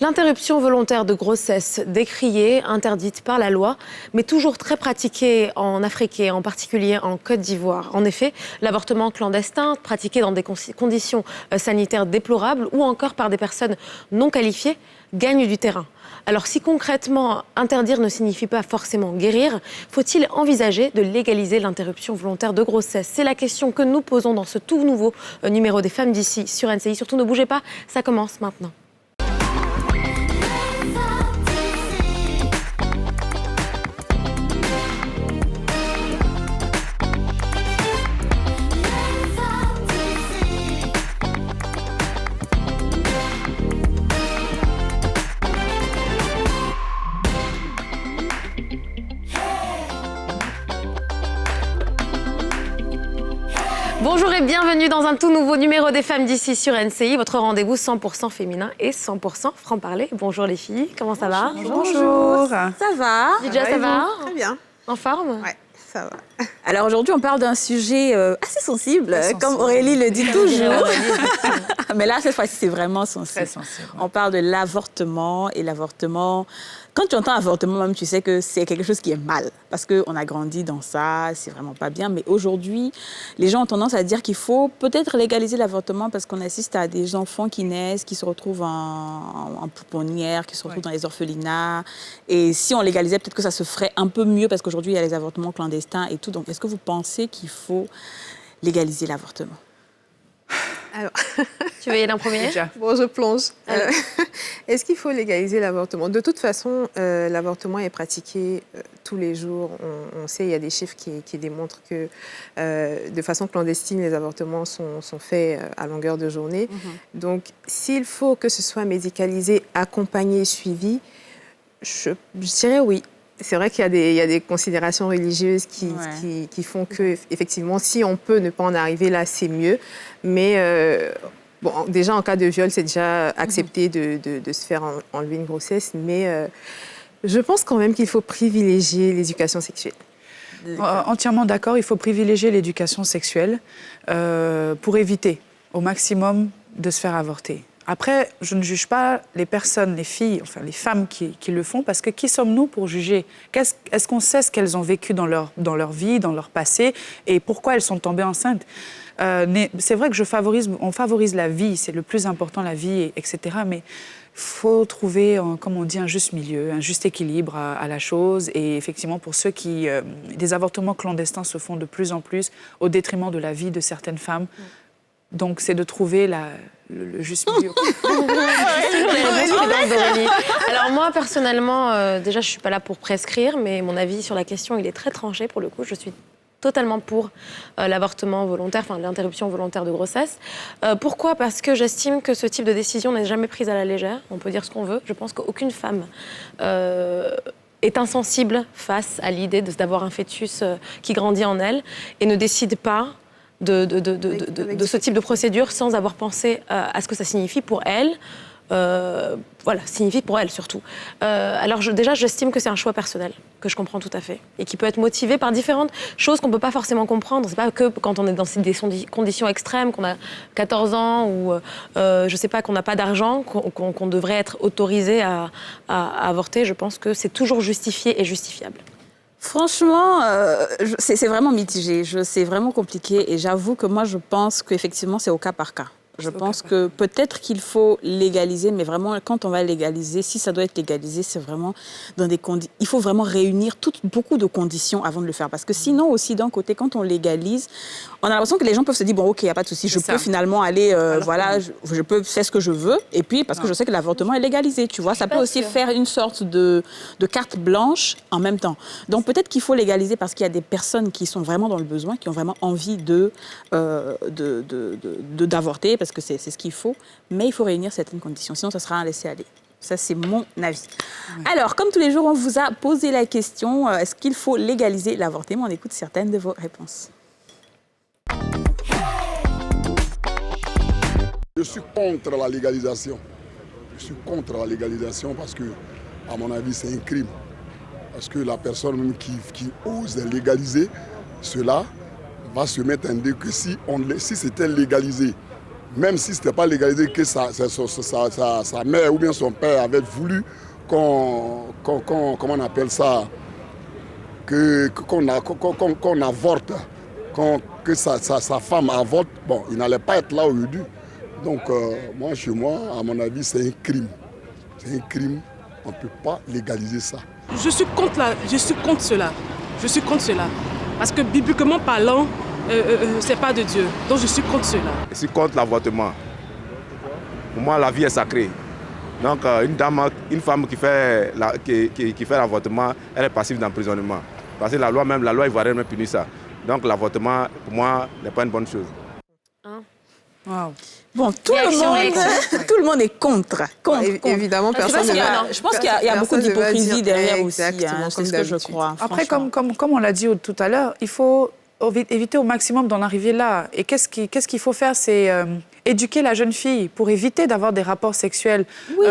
L'interruption volontaire de grossesse, décriée, interdite par la loi, mais toujours très pratiquée en Afrique et en particulier en Côte d'Ivoire. En effet, l'avortement clandestin, pratiqué dans des conditions sanitaires déplorables ou encore par des personnes non qualifiées, gagne du terrain. Alors si concrètement, interdire ne signifie pas forcément guérir, faut-il envisager de légaliser l'interruption volontaire de grossesse? C'est la question que nous posons dans ce tout nouveau numéro des Femmes d'ici sur NCI. Surtout ne bougez pas, ça commence maintenant. Bonjour et bienvenue dans un tout nouveau numéro des Femmes d'ici sur NCI, votre rendez-vous 100% féminin et 100% franc-parler. Bonjour les filles, comment ça va? Bonjour. Ça va? Lydia, ça va? Très bien. En forme? Ouais, ça va. Alors aujourd'hui, on parle d'un sujet assez sensible, comme Aurélie le dit toujours. Mais là, cette fois-ci, c'est vraiment sensible. Très sensible. On parle de l'avortement et l'avortement. Quand tu entends avortement, même, tu sais que c'est quelque chose qui est mal. Parce qu'on a grandi dans ça, c'est vraiment pas bien. Mais aujourd'hui, les gens ont tendance à dire qu'il faut peut-être légaliser l'avortement parce qu'on assiste à des enfants qui naissent, qui se retrouvent en pouponnière, qui se retrouvent dans les orphelinats. Et si on légalisait, peut-être que ça se ferait un peu mieux parce qu'aujourd'hui, il y a les avortements clandestins et tout. Donc, est-ce que vous pensez qu'il faut légaliser l'avortement? Alors, Tu veux y aller en premier? bon, je plonge. Est-ce qu'il faut légaliser l'avortement? De toute façon, l'avortement est pratiqué tous les jours. On sait, il y a des chiffres qui démontrent que de façon clandestine, les avortements sont faits à longueur de journée. Donc, s'il faut que ce soit médicalisé, accompagné, suivi, je dirais oui. C'est vrai qu'il y a des considérations religieuses qui font que, effectivement, si on peut ne pas en arriver là, c'est mieux. Mais bon, déjà, en cas de viol, c'est déjà accepté de se faire enlever une grossesse. Mais je pense quand même qu'il faut privilégier l'éducation sexuelle. Entièrement d'accord, il faut privilégier l'éducation sexuelle pour éviter au maximum de se faire avorter. Après, je ne juge pas les personnes, les filles, enfin les femmes qui le font, parce que qui sommes-nous pour juger? Est-ce qu'on sait ce qu'elles ont vécu dans leur vie, dans leur passé, et pourquoi elles sont tombées enceintes? C'est vrai que on favorise la vie, c'est le plus important, la vie, etc. Mais il faut trouver, comme on dit, un juste milieu, un juste équilibre à la chose. Et effectivement, pour ceux qui... des avortements clandestins se font de plus en plus au détriment de la vie de certaines femmes. Donc, c'est de trouver le juste milieu. Alors moi, personnellement, déjà, je ne suis pas là pour prescrire, mais mon avis sur la question, il est très tranché pour le coup. Je suis totalement pour l'avortement volontaire, enfin l'interruption volontaire de grossesse. Pourquoi? Parce que j'estime que ce type de décision n'est jamais prise à la légère. On peut dire ce qu'on veut. Je pense qu'aucune femme est insensible face à l'idée d'avoir un fœtus qui grandit en elle et ne décide pas de ce type de procédure sans avoir pensé à ce que ça signifie pour elle. Signifie pour elle surtout. Alors déjà, j'estime que c'est un choix personnel, que je comprends tout à fait, et qui peut être motivé par différentes choses qu'on ne peut pas forcément comprendre. C'est pas que quand on est dans des conditions extrêmes, qu'on a 14 ans ou, je sais pas, qu'on n'a pas d'argent, qu'on devrait être autorisé à avorter. Je pense que c'est toujours justifié et justifiable. Franchement, c'est vraiment mitigé. C'est vraiment compliqué. Et j'avoue que moi, je pense qu'effectivement, c'est au cas par cas. Je pense que peut-être qu'il faut légaliser, mais vraiment, quand on va légaliser, si ça doit être légalisé, c'est vraiment dans des conditions... Il faut vraiment réunir beaucoup de conditions avant de le faire. Parce que sinon, aussi, d'un côté, quand on légalise, on a l'impression que les gens peuvent se dire, bon, OK, il n'y a pas de souci, je peux finalement aller, je peux faire ce que je veux. Et puis, parce que je sais que l'avortement est légalisé, tu vois, ça peut aussi faire une sorte de carte blanche en même temps. Donc, peut-être qu'il faut légaliser parce qu'il y a des personnes qui sont vraiment dans le besoin, qui ont vraiment envie d'avorter, parce que c'est ce qu'il faut, mais il faut réunir certaines conditions, sinon ça sera un laisser-aller. Ça, c'est mon avis. Alors, comme tous les jours, on vous a posé la question, est-ce qu'il faut légaliser l'avortement? On écoute certaines de vos réponses. Je suis contre la légalisation. Je suis contre la légalisation parce que, à mon avis, c'est un crime. Parce que la personne même qui ose légaliser cela va se mettre en deux que si c'était légalisé, même si ce n'était pas légalisé, que sa mère ou bien son père avait voulu comment on appelle ça, qu'on avorte, que sa femme avorte, bon, il n'allait pas être là aujourd'hui. Donc, moi, chez moi, à mon avis, c'est un crime. C'est un crime, on ne peut pas légaliser ça. Je suis contre cela. Je suis contre cela. Parce que bibliquement parlant, c'est pas de Dieu. Donc je suis contre cela. Je suis contre l'avortement. Pour moi, la vie est sacrée. Donc une femme qui fait l'avortement, elle est passive d'emprisonnement. Parce que la loi ivoirienne même punit ça. Donc l'avortement, pour moi, n'est pas une bonne chose. Wow. Bon, tout le monde est contre. Évidemment, personne ne va. Je pense qu'il y a beaucoup d'hypocrisie derrière aussi. Exactement, C'est ce que je crois. Après, comme on l'a dit tout à l'heure, il faut éviter au maximum d'en arriver là. Et qu'est-ce qu'il faut faire, c'est éduquer la jeune fille pour éviter d'avoir des rapports sexuels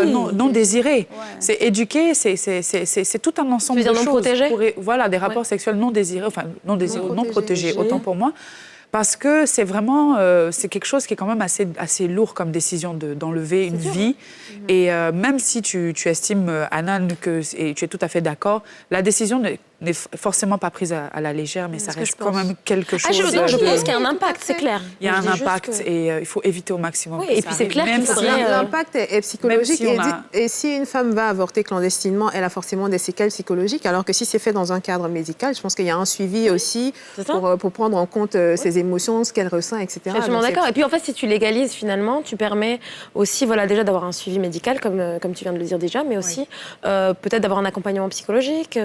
non désirés. Ouais. C'est éduquer, c'est tout un ensemble de choses. Protéger voilà, des rapports sexuels non désirés, enfin non désirés, non protégés, autant pour moi. Parce que c'est vraiment c'est quelque chose qui est quand même assez lourd comme décision d'enlever une vie. Et même si tu estimes, Anan, et tu es tout à fait d'accord, la décision n'est forcément pas prise à la légère, mais ça reste quand même quelque chose. Je pense qu'il y a un impact, c'est clair. Il y a un impact et il faut éviter au maximum. Oui, et puis c'est clair qu'il faudrait. L'impact est psychologique. Et si une femme va avorter clandestinement, elle a forcément des séquelles psychologiques, alors que si c'est fait dans un cadre médical, je pense qu'il y a un suivi aussi pour prendre en compte ses émotions, ce qu'elle ressent, etc. Je suis absolument d'accord. Et puis en fait, si tu légalises finalement, tu permets aussi déjà d'avoir un suivi médical, comme tu viens de le dire déjà, mais aussi peut-être d'avoir un accompagnement psychologique,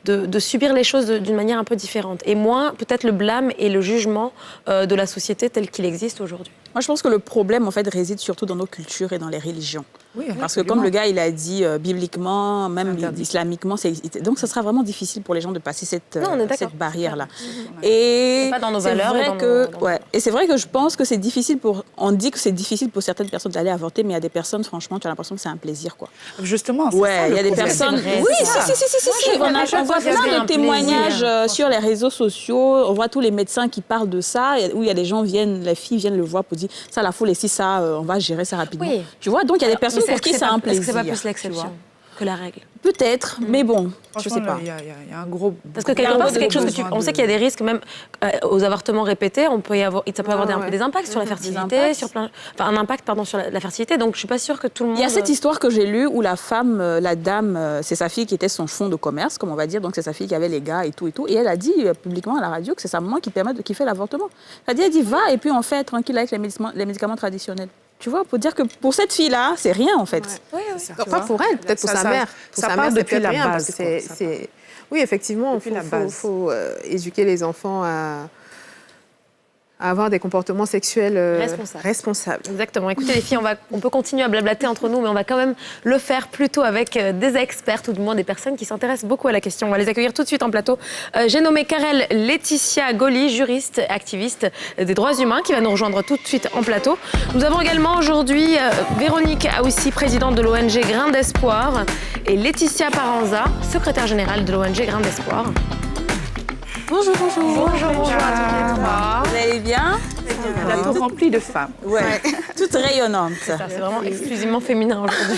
de subir les choses d'une manière un peu différente. Et moins peut-être le blâme et le jugement de la société tel qu'il existe aujourd'hui. Moi, je pense que le problème, en fait, réside surtout dans nos cultures et dans les religions. Oui, parce que comme le gars, il a dit, bibliquement, même islamiquement, donc ce sera vraiment difficile pour les gens de passer cette barrière-là. Et pas dans nos valeurs. Et c'est vrai que je pense que c'est difficile on dit que c'est difficile pour certaines personnes d'aller avorter, mais il y a des personnes, franchement, tu as l'impression que c'est un plaisir, quoi. Justement, c'est ça, il y a des personnes... Oui, si. On voit plein de témoignages sur les réseaux sociaux. On voit tous les médecins qui parlent de ça, où il y a des gens les filles viennent le voir pour dire ça, la foule, et si ça, on va gérer ça rapidement. Oui. Tu vois, donc il y a des personnes pour qui c'est un plaisir. Est-ce que c'est pas plus l'exception que la règle? Peut-être, mais bon, je sais pas. Il y a un gros... Parce que quelque part, c'est quelque chose que on sait qu'il y a des risques, même aux avortements répétés, ça peut avoir des impacts sur la fertilité, un impact sur la fertilité, donc je suis pas sûre que tout le monde... Il y a cette histoire que j'ai lue où la femme, la dame, c'est sa fille qui était son fonds de commerce, comme on va dire, donc c'est sa fille qui avait les gars et tout, et elle a dit publiquement à la radio que c'est sa maman qui fait l'avortement. Elle dit va et puis on fait tranquille avec les médicaments traditionnels. Tu vois, pour dire que pour cette fille-là, c'est rien en fait. Oui. Pas pour elle, peut-être pour sa mère. Pour sa mère, depuis la base. Oui, effectivement, il faut éduquer les enfants à avoir des comportements sexuels responsables. Exactement. Écoutez les filles, on peut continuer à blablater entre nous, mais on va quand même le faire plutôt avec des expertes ou du moins des personnes qui s'intéressent beaucoup à la question. On va les accueillir tout de suite en plateau. J'ai nommé Karel Laetitia Goli, juriste, activiste des droits humains, qui va nous rejoindre tout de suite en plateau. Nous avons également aujourd'hui Véronique Aoussi, présidente de l'ONG Grain d'Espoir, et Laetitia Paranza, secrétaire générale de l'ONG Grain d'Espoir. Bonjour. Bonjour à toutes les trois. Vous allez bien? Un plateau rempli de femmes. Ouais. Toutes rayonnantes. C'est ça, c'est vraiment exclusivement féminin aujourd'hui.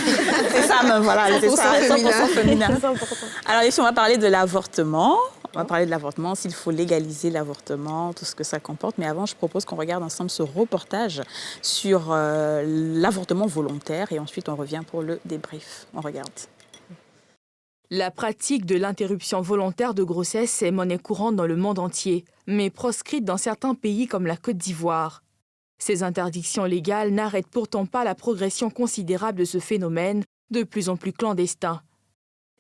C'est ça même, voilà. 100% féminin. C'est important. Alors ici, on va parler de l'avortement. On va parler de l'avortement, s'il faut légaliser l'avortement, tout ce que ça comporte. Mais avant, je propose qu'on regarde ensemble ce reportage sur l'avortement volontaire. Et ensuite, on revient pour le débrief. On regarde. La pratique de l'interruption volontaire de grossesse est monnaie courante dans le monde entier, mais proscrite dans certains pays comme la Côte d'Ivoire. Ces interdictions légales n'arrêtent pourtant pas la progression considérable de ce phénomène, de plus en plus clandestin.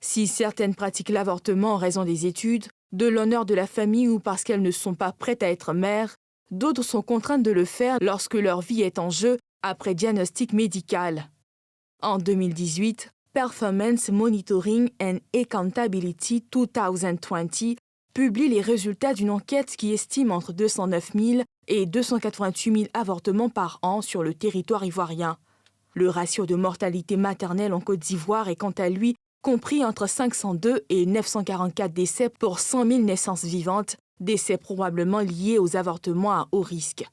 Si certaines pratiquent l'avortement en raison des études, de l'honneur de la famille ou parce qu'elles ne sont pas prêtes à être mères, d'autres sont contraintes de le faire lorsque leur vie est en jeu après diagnostic médical. En 2018, Performance Monitoring and Accountability 2020 publie les résultats d'une enquête qui estime entre 209 000 et 288 000 avortements par an sur le territoire ivoirien. Le ratio de mortalité maternelle en Côte d'Ivoire est quant à lui compris entre 502 et 944 décès pour 100 000 naissances vivantes, décès probablement liés aux avortements à haut risque.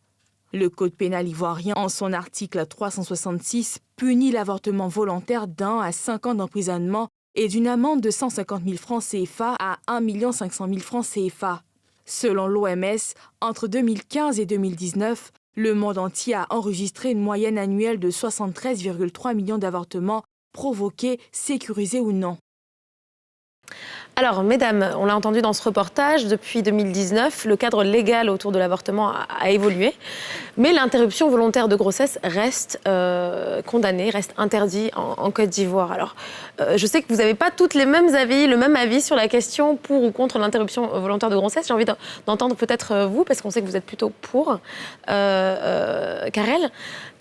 Le code pénal ivoirien, en son article 366, punit l'avortement volontaire d'1 à 5 ans d'emprisonnement et d'une amende de 150 000 francs CFA à 1 500 000 francs CFA. Selon l'OMS, entre 2015 et 2019, le monde entier a enregistré une moyenne annuelle de 73,3 millions d'avortements provoqués, sécurisés ou non. Alors, mesdames, on l'a entendu dans ce reportage, depuis 2019, le cadre légal autour de l'avortement a évolué, mais l'interruption volontaire de grossesse reste condamnée, reste interdite en Côte d'Ivoire. Alors, je sais que vous n'avez pas toutes les mêmes avis, le même avis sur la question pour ou contre l'interruption volontaire de grossesse. J'ai envie d'entendre peut-être vous, parce qu'on sait que vous êtes plutôt pour. Karel,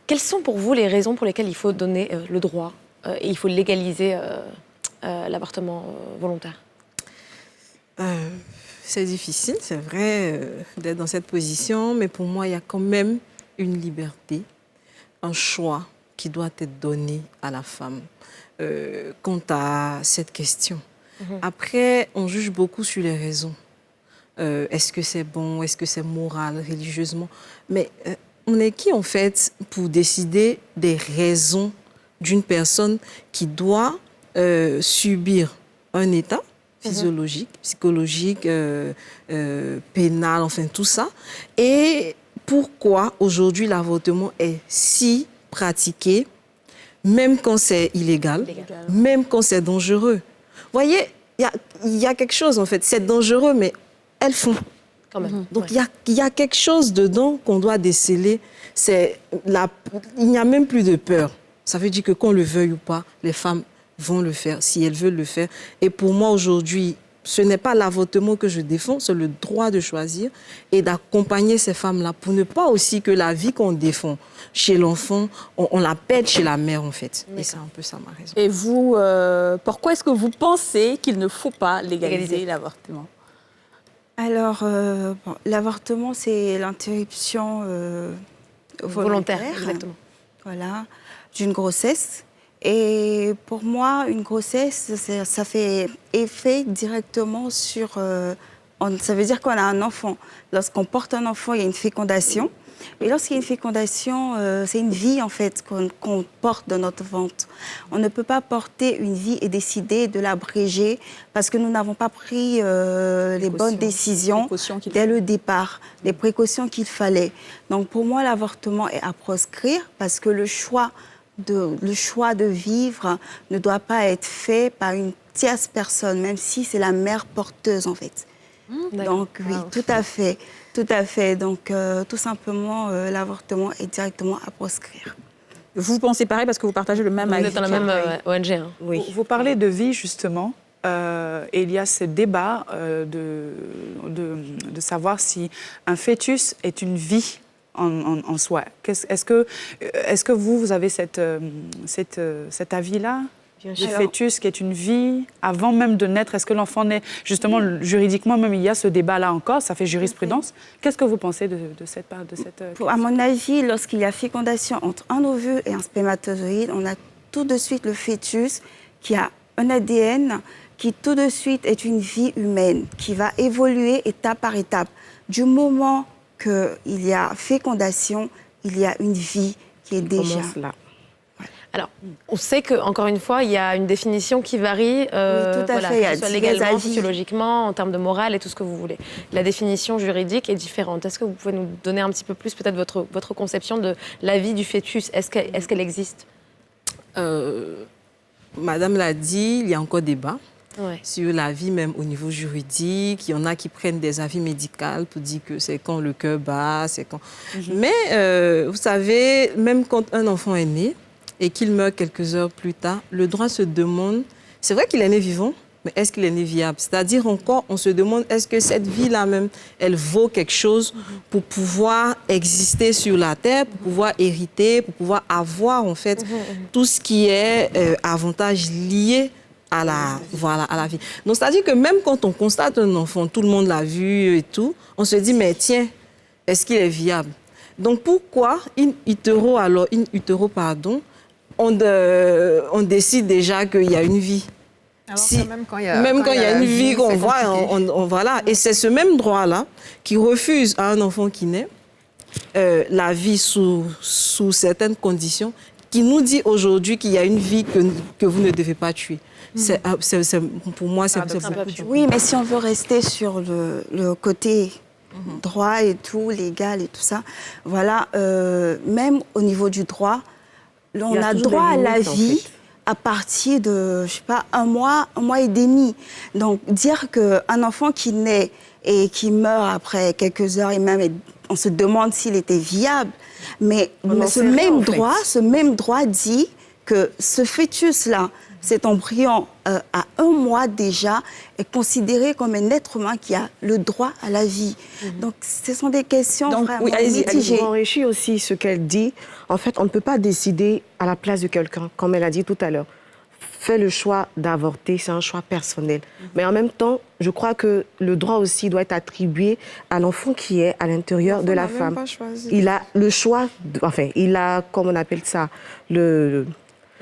quelles sont pour vous les raisons pour lesquelles il faut donner le droit et il faut légaliser l'avortement volontaire? C'est difficile, c'est vrai, d'être dans cette position, mais pour moi, il y a quand même une liberté, un choix qui doit être donné à la femme quant à cette question. Après, on juge beaucoup sur les raisons. Est-ce que c'est bon, est-ce que c'est moral, religieusement? Mais on est qui, en fait, pour décider des raisons d'une personne qui doit subir un état physiologique, psychologique, pénal, enfin tout ça. Et pourquoi aujourd'hui l'avortement est si pratiqué, même quand c'est illégal, même quand c'est dangereux. Vous voyez, il y a quelque chose en fait, c'est dangereux, mais elles font. Quand même. Donc il y a quelque chose dedans qu'on doit déceler. Il n'y a même plus de peur. Ça veut dire que qu'on le veuille ou pas, les femmes vont le faire, si elles veulent le faire. Et pour moi, aujourd'hui, ce n'est pas l'avortement que je défends, c'est le droit de choisir et d'accompagner ces femmes-là pour ne pas aussi que la vie qu'on défend chez l'enfant, on la perde chez la mère, en fait. Et c'est un peu ça ma raison. Et vous, pourquoi est-ce que vous pensez qu'il ne faut pas légaliser l'avortement? Alors, l'avortement, c'est l'interruption volontaire, exactement. Voilà, d'une grossesse. Et pour moi, une grossesse, ça fait effet directement sur... ça veut dire qu'on a un enfant. Lorsqu'on porte un enfant, il y a une fécondation. Et lorsqu'il y a une fécondation, c'est une vie, en fait, qu'on porte dans notre ventre. On ne peut pas porter une vie et décider de l'abréger parce que nous n'avons pas pris les bonnes décisions dès le départ, les précautions qu'il fallait. Donc, pour moi, l'avortement est à proscrire parce que le choix de vivre ne doit pas être fait par une tierce personne, même si c'est la mère porteuse, en fait. Donc, oui, tout à fait. Tout à fait. Donc, tout simplement, l'avortement est directement à proscrire. Vous pensez pareil parce que vous partagez le même avis. Vous êtes dans la même ONG. Hein. Oui. Vous parlez de vie, justement. Et il y a ce débat de savoir si un fœtus est une vie en soi. Est-ce que vous avez cet avis-là du fœtus qui est une vie avant même de naître? Est-ce que l'enfant naît? Justement, juridiquement, même il y a ce débat-là encore, ça fait jurisprudence. Qu'est-ce que vous pensez de cette question? À mon avis, lorsqu'il y a fécondation entre un ovule et un spermatozoïde, on a tout de suite le fœtus qui a un ADN qui tout de suite est une vie humaine, qui va évoluer étape par étape. Du moment qu'il y a fécondation, il y a une vie qui est déjà là. Alors, on sait qu'encore une fois, il y a une définition qui varie, oui, tout à fait. que ce soit légalement, sociologiquement, en termes de morale et tout ce que vous voulez. La définition juridique est différente. Est-ce que vous pouvez nous donner un petit peu plus, peut-être, votre conception de la vie du fœtus? Est-ce qu'elle existe? Madame l'a dit, il y a encore débat. Ouais. Sur la vie même au niveau juridique. Il y en a qui prennent des avis médicaux pour dire que c'est quand le cœur bat, c'est quand... Mais vous savez, même quand un enfant est né et qu'il meurt quelques heures plus tard, le droit se demande, c'est vrai qu'il est né vivant, mais est-ce qu'il est né viable? C'est-à-dire encore, on se demande, est-ce que cette vie-là même, elle vaut quelque chose pour pouvoir exister sur la terre, pour pouvoir hériter, pour pouvoir avoir en fait tout ce qui est avantage lié à la vie. Donc, c'est-à-dire que même quand on constate un enfant, tout le monde l'a vu et tout, on se dit, mais tiens, est-ce qu'il est viable? Donc, pourquoi in utero, on décide déjà qu'il y a une vie? Alors même quand il y a une vie qu'on voit, voilà. Et c'est ce même droit-là qui refuse à un enfant qui naît la vie sous certaines conditions, qui nous dit aujourd'hui qu'il y a une vie que vous ne devez pas tuer. Pour moi, c'est beaucoup dur. Oui, mais si on veut rester sur le côté droit et tout, légal et tout ça, voilà, même au niveau du droit, on a droit à la vie à partir de, je sais pas, un mois et demi. Donc, dire qu'un enfant qui naît et qui meurt après quelques heures et même, on se demande s'il était viable, mais ce même droit dit que ce fœtus-là, cet embryon, à un mois déjà, est considéré comme un être humain qui a le droit à la vie. Donc, ce sont des questions vraiment mitigées. Pour enrichir aussi ce qu'elle dit, en fait, on ne peut pas décider à la place de quelqu'un, comme elle a dit tout à l'heure. Fait le choix d'avorter, c'est un choix personnel. Mais en même temps, je crois que le droit aussi doit être attribué à l'enfant qui est à l'intérieur de la femme. Il a le choix, il a, comment on appelle ça, le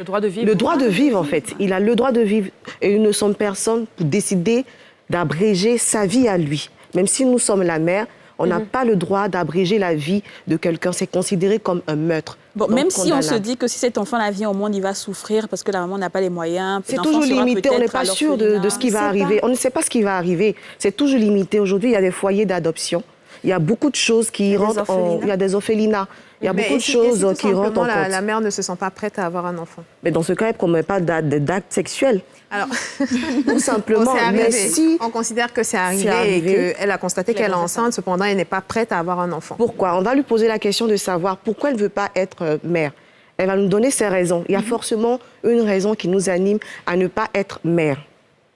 droit de vivre. Le droit de vivre, en fait. Il a le droit de vivre. Et nous ne sommes personne pour décider d'abréger sa vie à lui. Même si nous sommes la mère, on n'a pas le droit d'abréger la vie de quelqu'un. C'est considéré comme un meurtre. Bon, même si on se dit que si cet enfant la vient au monde, il va souffrir parce que la maman n'a pas les moyens. C'est toujours limité. On n'est pas sûr de ce qui va arriver. On ne sait pas ce qui va arriver. C'est toujours limité. Aujourd'hui, il y a des foyers d'adoption. Il y a beaucoup de choses qui rentrent en... Il y a des orphelinats. Il y a beaucoup de choses qui rentrent en compte. La mère ne se sent pas prête à avoir un enfant. Mais dans ce cas, elle ne commet pas d'acte sexuel. Alors, tout simplement. Mais si on considère que c'est arrivé et qu'elle a constaté qu'elle est enceinte, cependant, elle n'est pas prête à avoir un enfant. Pourquoi? On va lui poser la question de savoir pourquoi elle ne veut pas être mère. Elle va nous donner ses raisons. Il y a forcément une raison qui nous anime à ne pas être mère.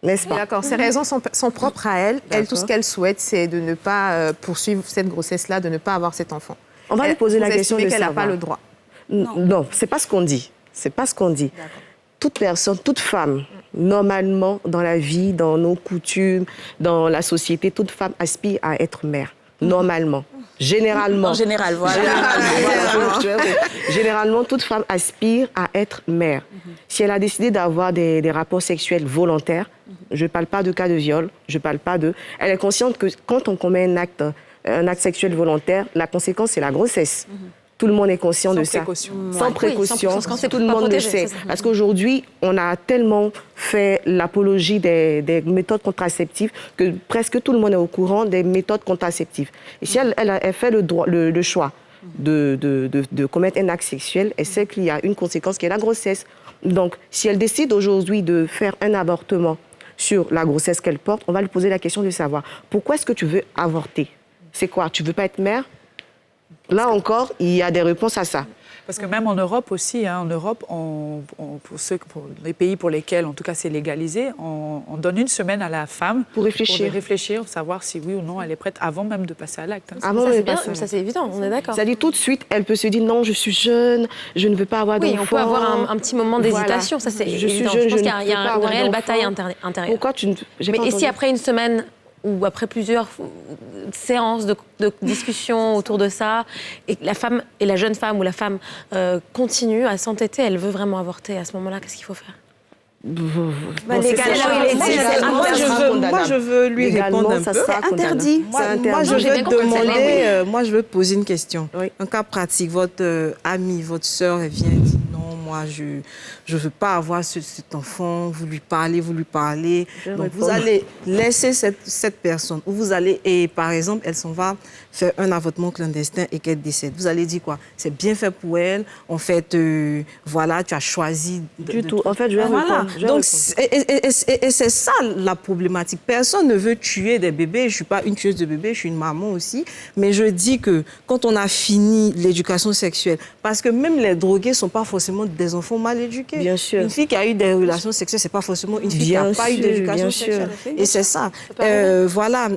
N'est-ce pas? D'accord. Ces raisons sont propres à elle. Elle, tout ce qu'elle souhaite, c'est de ne pas poursuivre cette grossesse-là, de ne pas avoir cet enfant. On va lui poser la question de savoir. Qu'elle n'a pas le droit. Non, c'est pas ce qu'on dit. C'est pas ce qu'on dit. Toute personne, toute femme, normalement, dans la vie, dans nos coutumes, dans la société, toute femme aspire à être mère. Normalement. Généralement. En général, voilà. Généralement, toute femme aspire à être mère. Si elle a décidé d'avoir des rapports sexuels volontaires, je ne parle pas de cas de viol, je parle pas de... Elle est consciente que quand on commet un acte sexuel volontaire, la conséquence, c'est la grossesse. Tout le monde est conscient de ça. Sans précaution. Tout le monde le sait. Parce qu'aujourd'hui, on a tellement fait l'apologie des méthodes contraceptives que presque tout le monde est au courant des méthodes contraceptives. Et si elle fait le choix de commettre un acte sexuel, elle sait qu'il y a une conséquence qui est la grossesse. Donc, si elle décide aujourd'hui de faire un avortement sur la grossesse qu'elle porte, on va lui poser la question de savoir pourquoi est-ce que tu veux avorter? C'est quoi? Tu veux pas être mère? Là encore, il y a des réponses à ça. Parce que même en Europe aussi, en Europe, pour les pays pour lesquels, en tout cas, c'est légalisé, on donne une semaine à la femme pour réfléchir, savoir si oui ou non elle est prête avant même de passer à l'acte. Ça, c'est évident, on est d'accord. C'est-à-dire tout de suite, elle peut se dire non, je suis jeune, je ne veux pas avoir d'enfant. Oui, on peut avoir un petit moment d'hésitation, ça c'est évident. Je pense qu'il y a une réelle bataille intérieure. Pourquoi tu ne... Mais si après une semaine ou après plusieurs séances de discussion autour de ça, et la femme, et la jeune femme ou la femme continue à s'entêter, elle veut vraiment avorter, à ce moment-là, qu'est-ce qu'il faut faire? Moi, je veux lui répondre un peu. C'est interdit. Moi, je veux poser une question. Oui. Un cas pratique, votre amie, votre sœur, elle vient et dit non, moi, je ne veux pas avoir cet enfant, vous lui parlez. Donc, vous allez laisser cette personne, ou vous allez, et par exemple, elle s'en va faire un avortement clandestin et qu'elle décède. Vous allez dire quoi? C'est bien fait pour elle, en fait, voilà, tu as choisi... Du tout, en fait, je vais répondre. Donc, et c'est ça la problématique. Personne ne veut tuer des bébés. Je ne suis pas une tueuse de bébés, je suis une maman aussi. Mais je dis que quand on a fini l'éducation sexuelle, parce que même les drogués ne sont pas forcément des enfants mal éduqués. Bien sûr. Une fille qui a eu des relations sexuelles, ce n'est pas forcément une fille qui n'a pas eu d'éducation sexuelle. Et c'est ça. Voilà,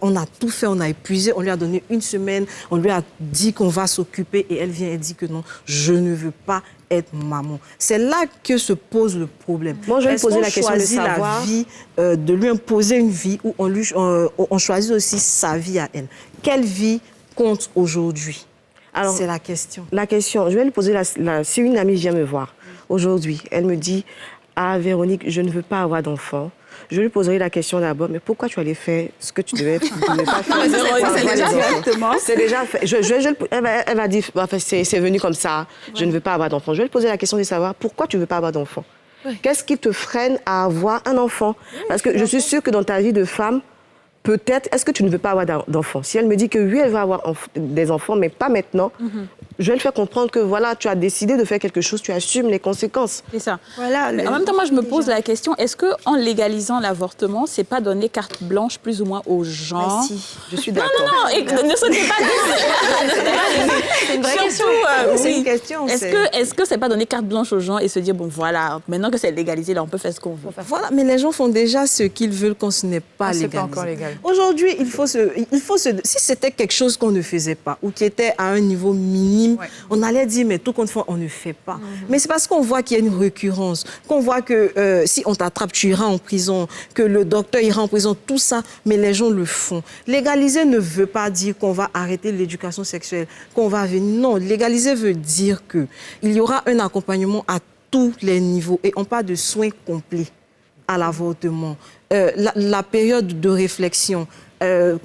on a tout fait, on a épuisé, on lui a donné une semaine, on lui a dit qu'on va s'occuper et elle vient et dit que non, je ne veux pas être maman. C'est là que se pose le problème. Moi, je vais poser la question de savoir... la vie, de lui imposer une vie où on choisit aussi sa vie à elle. Quelle vie compte aujourd'hui? Alors, c'est la question. La question, je vais lui poser si une amie vient me voir aujourd'hui, elle me dit ah Véronique, je ne veux pas avoir d'enfant, je lui poserai la question d'abord, mais pourquoi tu allais faire ce que tu devais pas faire? C'est déjà fait. Elle va dire, enfin, c'est venu comme ça, je ne veux pas avoir d'enfant. Je vais lui poser la question de savoir pourquoi tu ne veux pas avoir d'enfant. Qu'est-ce qui te freine à avoir un enfant? Parce que je suis sûre que dans ta vie de femme, peut-être, est-ce que tu ne veux pas avoir d'enfants? Si elle me dit que oui, elle va avoir des enfants, mais pas maintenant, je vais lui faire comprendre que voilà, tu as décidé de faire quelque chose, tu assumes les conséquences. C'est ça. Voilà, Mais en même temps, moi, je me pose la question, est-ce qu'en légalisant l'avortement, c'est pas donner carte blanche plus ou moins aux gens? Si. Je suis d'accord. Non, ne sautez pas C'est une vraie question. C'est une question. Est-ce que c'est pas donner carte blanche aux gens et se dire, bon, voilà, maintenant que c'est légalisé, là, on peut faire ce qu'on veut? Voilà, mais les gens font déjà ce qu'ils veulent quand ce n'est pas C'est légalisé. pas encore légal. Aujourd'hui, si c'était quelque chose qu'on ne faisait pas ou qui était à un niveau minime, on allait dire, mais tout compte fait, on ne fait pas. Mais c'est parce qu'on voit qu'il y a une récurrence, qu'on voit que si on t'attrape, tu iras en prison, que le docteur ira en prison, tout ça, mais les gens le font. Légaliser ne veut pas dire qu'on va arrêter l'éducation sexuelle, qu'on va venir. Non, légaliser veut dire qu'il y aura un accompagnement à tous les niveaux et on parle de soins complets à l'avortement. La période de réflexion,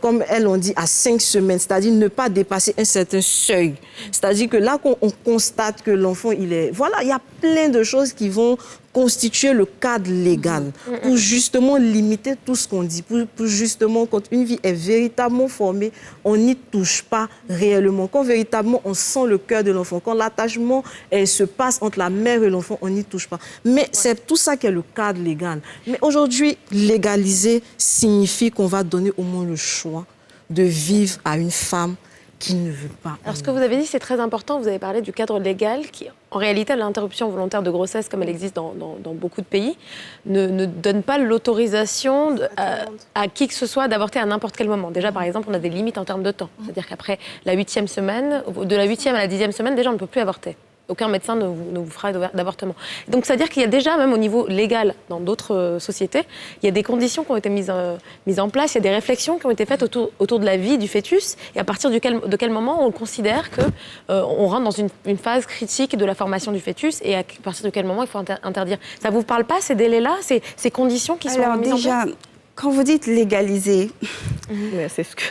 comme elles l'ont dit, à 5 semaines, c'est-à-dire ne pas dépasser un certain seuil. C'est-à-dire que là, qu'on constate que l'enfant, il est... Voilà, il y a plein de choses qui vont constituer le cadre légal pour justement limiter tout ce qu'on dit, pour justement, quand une vie est véritablement formée, on n'y touche pas réellement. Quand véritablement on sent le cœur de l'enfant, quand l'attachement se passe entre la mère et l'enfant, on n'y touche pas. Mais c'est tout ça qui est le cadre légal. Mais aujourd'hui, légaliser signifie qu'on va donner au moins le choix de vivre à une femme qui ne veut pas. Alors, ce que vous avez dit, c'est très important. Vous avez parlé du cadre légal qui, en réalité, l'interruption volontaire de grossesse, comme elle existe dans beaucoup de pays, ne donne pas l'autorisation à qui que ce soit d'avorter à n'importe quel moment. Déjà, par exemple, on a des limites en termes de temps. C'est-à-dire qu'après la 8e semaine, de la 8e à la 10e semaine, déjà, on ne peut plus avorter. Aucun médecin ne vous fera d'avortement. Donc, c'est-à-dire qu'il y a déjà, même au niveau légal, dans d'autres sociétés, il y a des conditions qui ont été mises en place, il y a des réflexions qui ont été faites autour de la vie du fœtus, et à partir de quel moment on considère qu'on rentre dans une phase critique de la formation du fœtus, et à partir de quel moment il faut interdire. Ça ne vous parle pas, ces délais-là, ces conditions qui sont mises en place? Quand vous dites légaliser,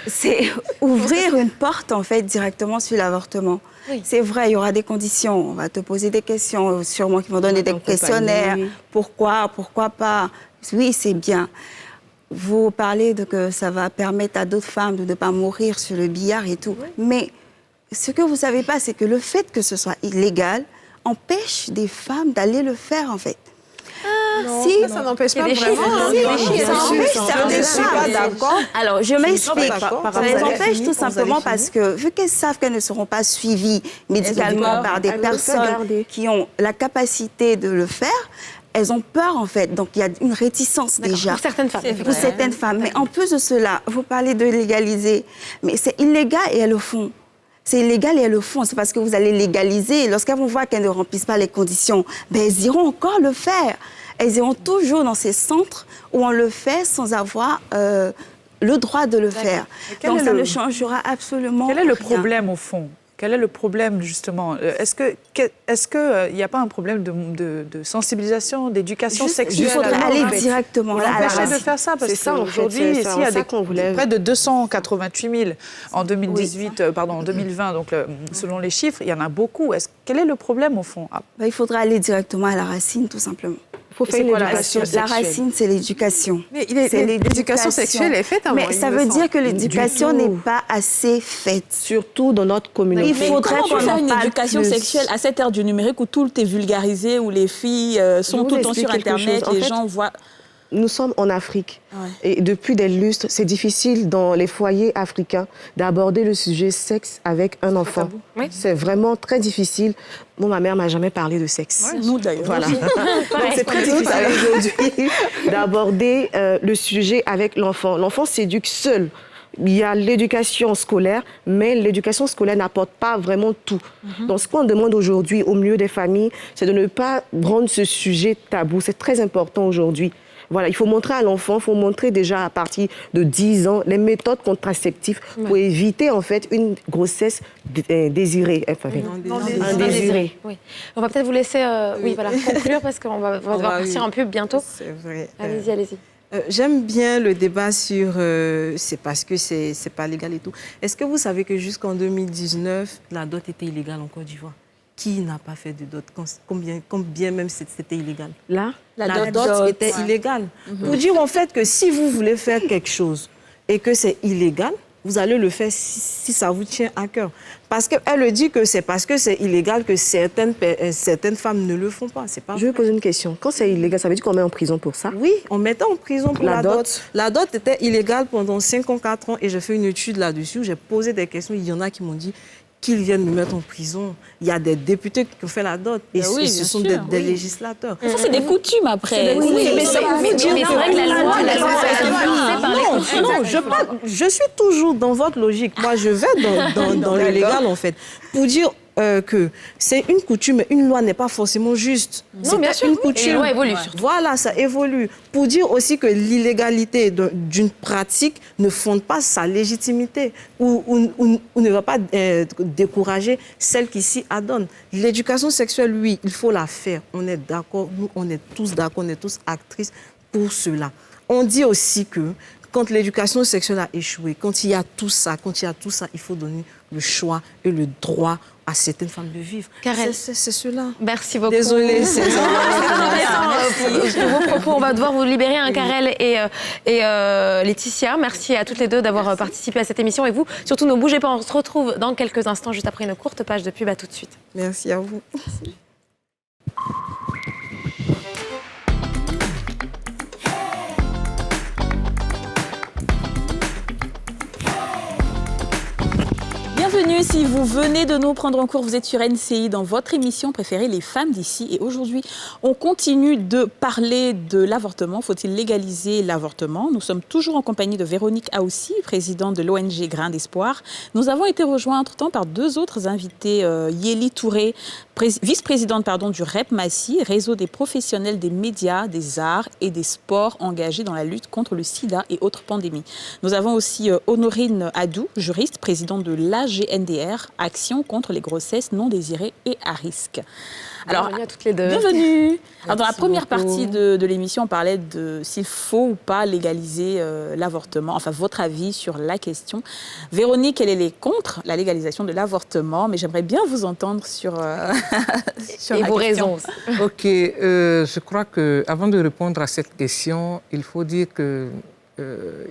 c'est ouvrir une porte, en fait, directement sur l'avortement. Oui. C'est vrai, il y aura des conditions. On va te poser des questions, sûrement qu'ils vont donner des questionnaires. Pourquoi pas? Oui, c'est bien. Vous parlez de que ça va permettre à d'autres femmes de ne pas mourir sur le billard et tout. Oui. Mais ce que vous ne savez pas, c'est que le fait que ce soit illégal empêche des femmes d'aller le faire, en fait. Non, ça n'empêche pas vraiment. Je ne suis pas d'accord. Alors, je m'explique. Ça les empêche tout simplement parce que, vu qu'elles savent qu'elles ne seront pas suivies médicalement par des personnes qui ont la capacité de le faire, elles ont peur, en fait. Donc, il y a une réticence déjà. Pour certaines femmes. Pour certaines femmes. Mais en plus de cela, vous parlez de légaliser. Mais c'est illégal et elles le font. C'est illégal et elles le font. C'est parce que vous allez légaliser. Lorsqu'elles vont voir qu'elles ne remplissent pas les conditions, elles iront encore le faire. Elles iront toujours dans ces centres où on le fait sans avoir le droit de le faire. Donc ça ne changera absolument rien. Quel est le problème au fond? Quel est le problème, justement? Est-ce qu'il n'y a pas un problème de sensibilisation, d'éducation sexuelle? Il faudrait aller directement à la racine. de faire ça, parce qu'aujourd'hui, ici, il y a près de 288 000 en 2020, donc selon les chiffres, il y en a beaucoup. Quel est le problème, au fond? Il faudrait aller directement à la racine, tout simplement. Il faut faire une éducation sexuelle. La racine, c'est l'éducation. Mais l'éducation sexuelle est faite avant. Mais ça veut dire que l'éducation n'est pas assez faite. Surtout dans notre communauté. Il faudrait qu'on faire une éducation sexuelle à cette ère du numérique où tout est vulgarisé, où les filles sont tout le temps sur Internet, les gens voient... Nous sommes en Afrique et depuis des lustres, c'est difficile dans les foyers africains d'aborder le sujet sexe avec un enfant. Oui. C'est vraiment très difficile. Moi, ma mère m'a jamais parlé de sexe. Ouais, nous d'ailleurs. Voilà. Donc c'est très difficile aujourd'hui d'aborder le sujet avec l'enfant. L'enfant s'éduque seul. Il y a l'éducation scolaire, mais l'éducation scolaire n'apporte pas vraiment tout. Donc, ce qu'on demande aujourd'hui au milieu des familles, c'est de ne pas rendre ce sujet tabou. C'est très important aujourd'hui. Voilà, il faut montrer à l'enfant, il faut montrer déjà à partir de 10 ans les méthodes contraceptives pour éviter en fait une grossesse désirée. Indésirée. Oui. On va peut-être vous laisser conclure parce qu'on va devoir partir en pub bientôt. C'est vrai. Allez-y. J'aime bien le débat sur c'est parce que c'est pas légal et tout. Est-ce que vous savez que jusqu'en 2019, la dot était illégale en Côte d'Ivoire? Qui n'a pas fait de dot? Combien même c'était illégal? Là, la dot était illégale. Pour dire en fait que si vous voulez faire quelque chose et que c'est illégal, vous allez le faire si ça vous tient à cœur. Parce qu'elle dit que c'est parce que c'est illégal que certaines femmes ne le font pas. C'est pas Je vais poser une question. Quand c'est illégal, ça veut dire qu'on met en prison pour ça? Oui, on mettait en prison pour la dot. La dot était illégale pendant 5 ans, 4 ans et j'ai fait une étude là-dessus. J'ai posé des questions. Il y en a qui m'ont dit qu'ils viennent me mettre en prison. Il y a des députés qui ont fait la dot et ce sont des législateurs. Ça, c'est des coutumes après. Mais c'est vrai que la loi est influencée par les coutumes. Non, je suis toujours dans votre logique. Moi, je vais dans le légal, en fait, pour dire que c'est une coutume, mais une loi n'est pas forcément juste. Non, bien sûr, une coutume. Et les lois évoluent surtout. Voilà, ça évolue. Pour dire aussi que l'illégalité d'une pratique ne fonde pas sa légitimité ou ne va pas décourager celle qui s'y adonne. L'éducation sexuelle, oui, il faut la faire. On est d'accord, nous, on est tous d'accord, on est tous actrices pour cela. On dit aussi que quand l'éducation sexuelle a échoué, quand il y a tout ça, il faut donner le choix et le droit à certaines femmes de vivre. C'est cela. Merci beaucoup. Désolée. C'est intéressant. Vos propos, on va devoir vous libérer, Karel et Laetitia. Merci à toutes les deux d'avoir participé à cette émission. Et vous, surtout, ne bougez pas. On se retrouve dans quelques instants, juste après une courte page de pub. À tout de suite. Merci à vous. Bienvenue, si vous venez de nous prendre en cours, vous êtes sur NCI dans votre émission préférée, Les Femmes d'ici. Et aujourd'hui, on continue de parler de l'avortement. Faut-il légaliser l'avortement? Nous sommes toujours en compagnie de Véronique Aoussi, présidente de l'ONG Grain d'Espoir. Nous avons été rejoints entre-temps par deux autres invités, Yéli Touré, vice-présidente du REP Massy, réseau des professionnels des médias, des arts et des sports engagés dans la lutte contre le sida et autres pandémies. Nous avons aussi Honorine Adou, juriste, présidente de l'AGNDR, Action contre les grossesses non désirées et à risque. Alors, bienvenue à toutes les deux. Bienvenue. Alors, dans la première partie de l'émission, on parlait de s'il faut ou pas légaliser l'avortement. Enfin, votre avis sur la question. Véronique, elle est contre la légalisation de l'avortement, mais j'aimerais bien vous entendre sur, sur et la vos question. raisons. Ok, je crois qu'avant de répondre à cette question, il faut dire que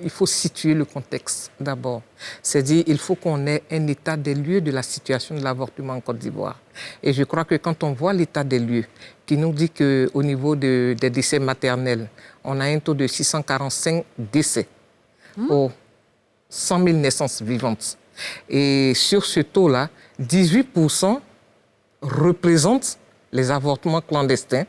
il faut situer le contexte d'abord. C'est-à-dire qu'il faut qu'on ait un état des lieux de la situation de l'avortement en Côte d'Ivoire. Et je crois que quand on voit l'état des lieux, qui nous dit qu'au niveau des décès maternels, on a un taux de 645 décès pour 100 000 naissances vivantes. Et sur ce taux-là, 18% représentent les avortements clandestins.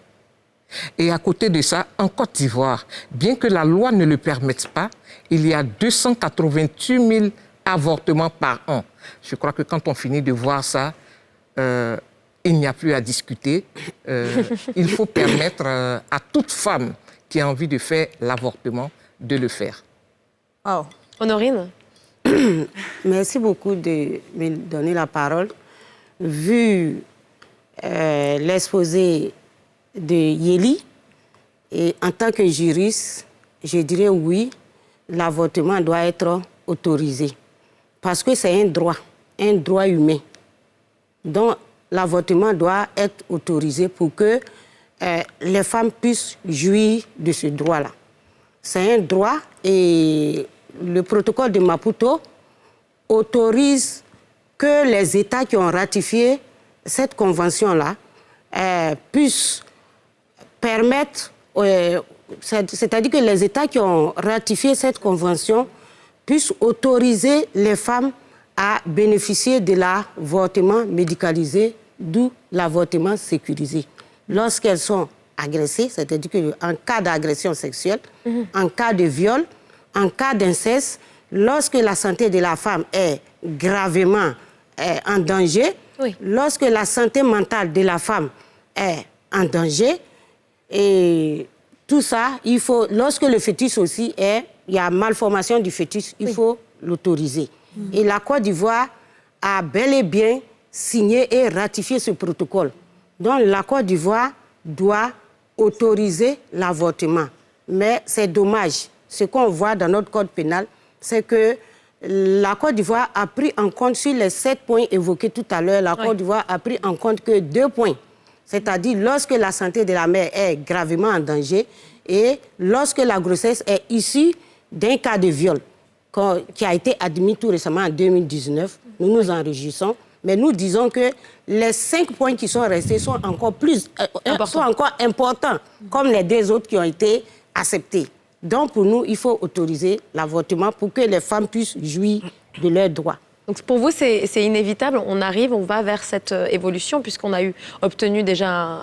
Et à côté de ça, en Côte d'Ivoire, bien que la loi ne le permette pas, il y a 288 000 avortements par an. Je crois que quand on finit de voir ça, il n'y a plus à discuter. Il faut permettre à toute femme qui a envie de faire l'avortement de le faire. Oh. Honorine? Merci beaucoup de me donner la parole. Vu l'exposé de Yéli, et en tant que juriste, je dirais oui, l'avortement doit être autorisé. Parce que c'est un droit humain. Donc, l'avortement doit être autorisé pour que les femmes puissent jouir de ce droit-là. C'est un droit et le protocole de Maputo autorise que les États qui ont ratifié cette convention-là puissent permettre, c'est-à-dire que les États qui ont ratifié cette convention puissent autoriser les femmes à bénéficier de l'avortement médicalisé, d'où l'avortement sécurisé. Lorsqu'elles sont agressées, c'est-à-dire qu'en cas d'agression sexuelle, en cas de viol, en cas d'inceste, lorsque la santé de la femme est gravement en danger, lorsque la santé mentale de la femme est en danger, et Tout ça, il faut, lorsque le fœtus aussi il y a malformation du fœtus, il faut l'autoriser. Et la Côte d'Ivoire a bel et bien signé et ratifié ce protocole. Donc la Côte d'Ivoire doit autoriser l'avortement. Mais c'est dommage. Ce qu'on voit dans notre code pénal, c'est que la Côte d'Ivoire a pris en compte sur les 7 points évoqués tout à l'heure, la Côte d'Ivoire a pris en compte que 2 points. C'est-à-dire lorsque la santé de la mère est gravement en danger et lorsque la grossesse est issue d'un cas de viol qui a été admis tout récemment en 2019. Nous nous en réjouissons, mais nous disons que les 5 points qui sont restés sont encore importants, comme les 2 autres qui ont été acceptés. Donc pour nous, il faut autoriser l'avortement pour que les femmes puissent jouir de leurs droits. Donc pour vous, c'est inévitable, on va vers cette évolution puisqu'on a obtenu déjà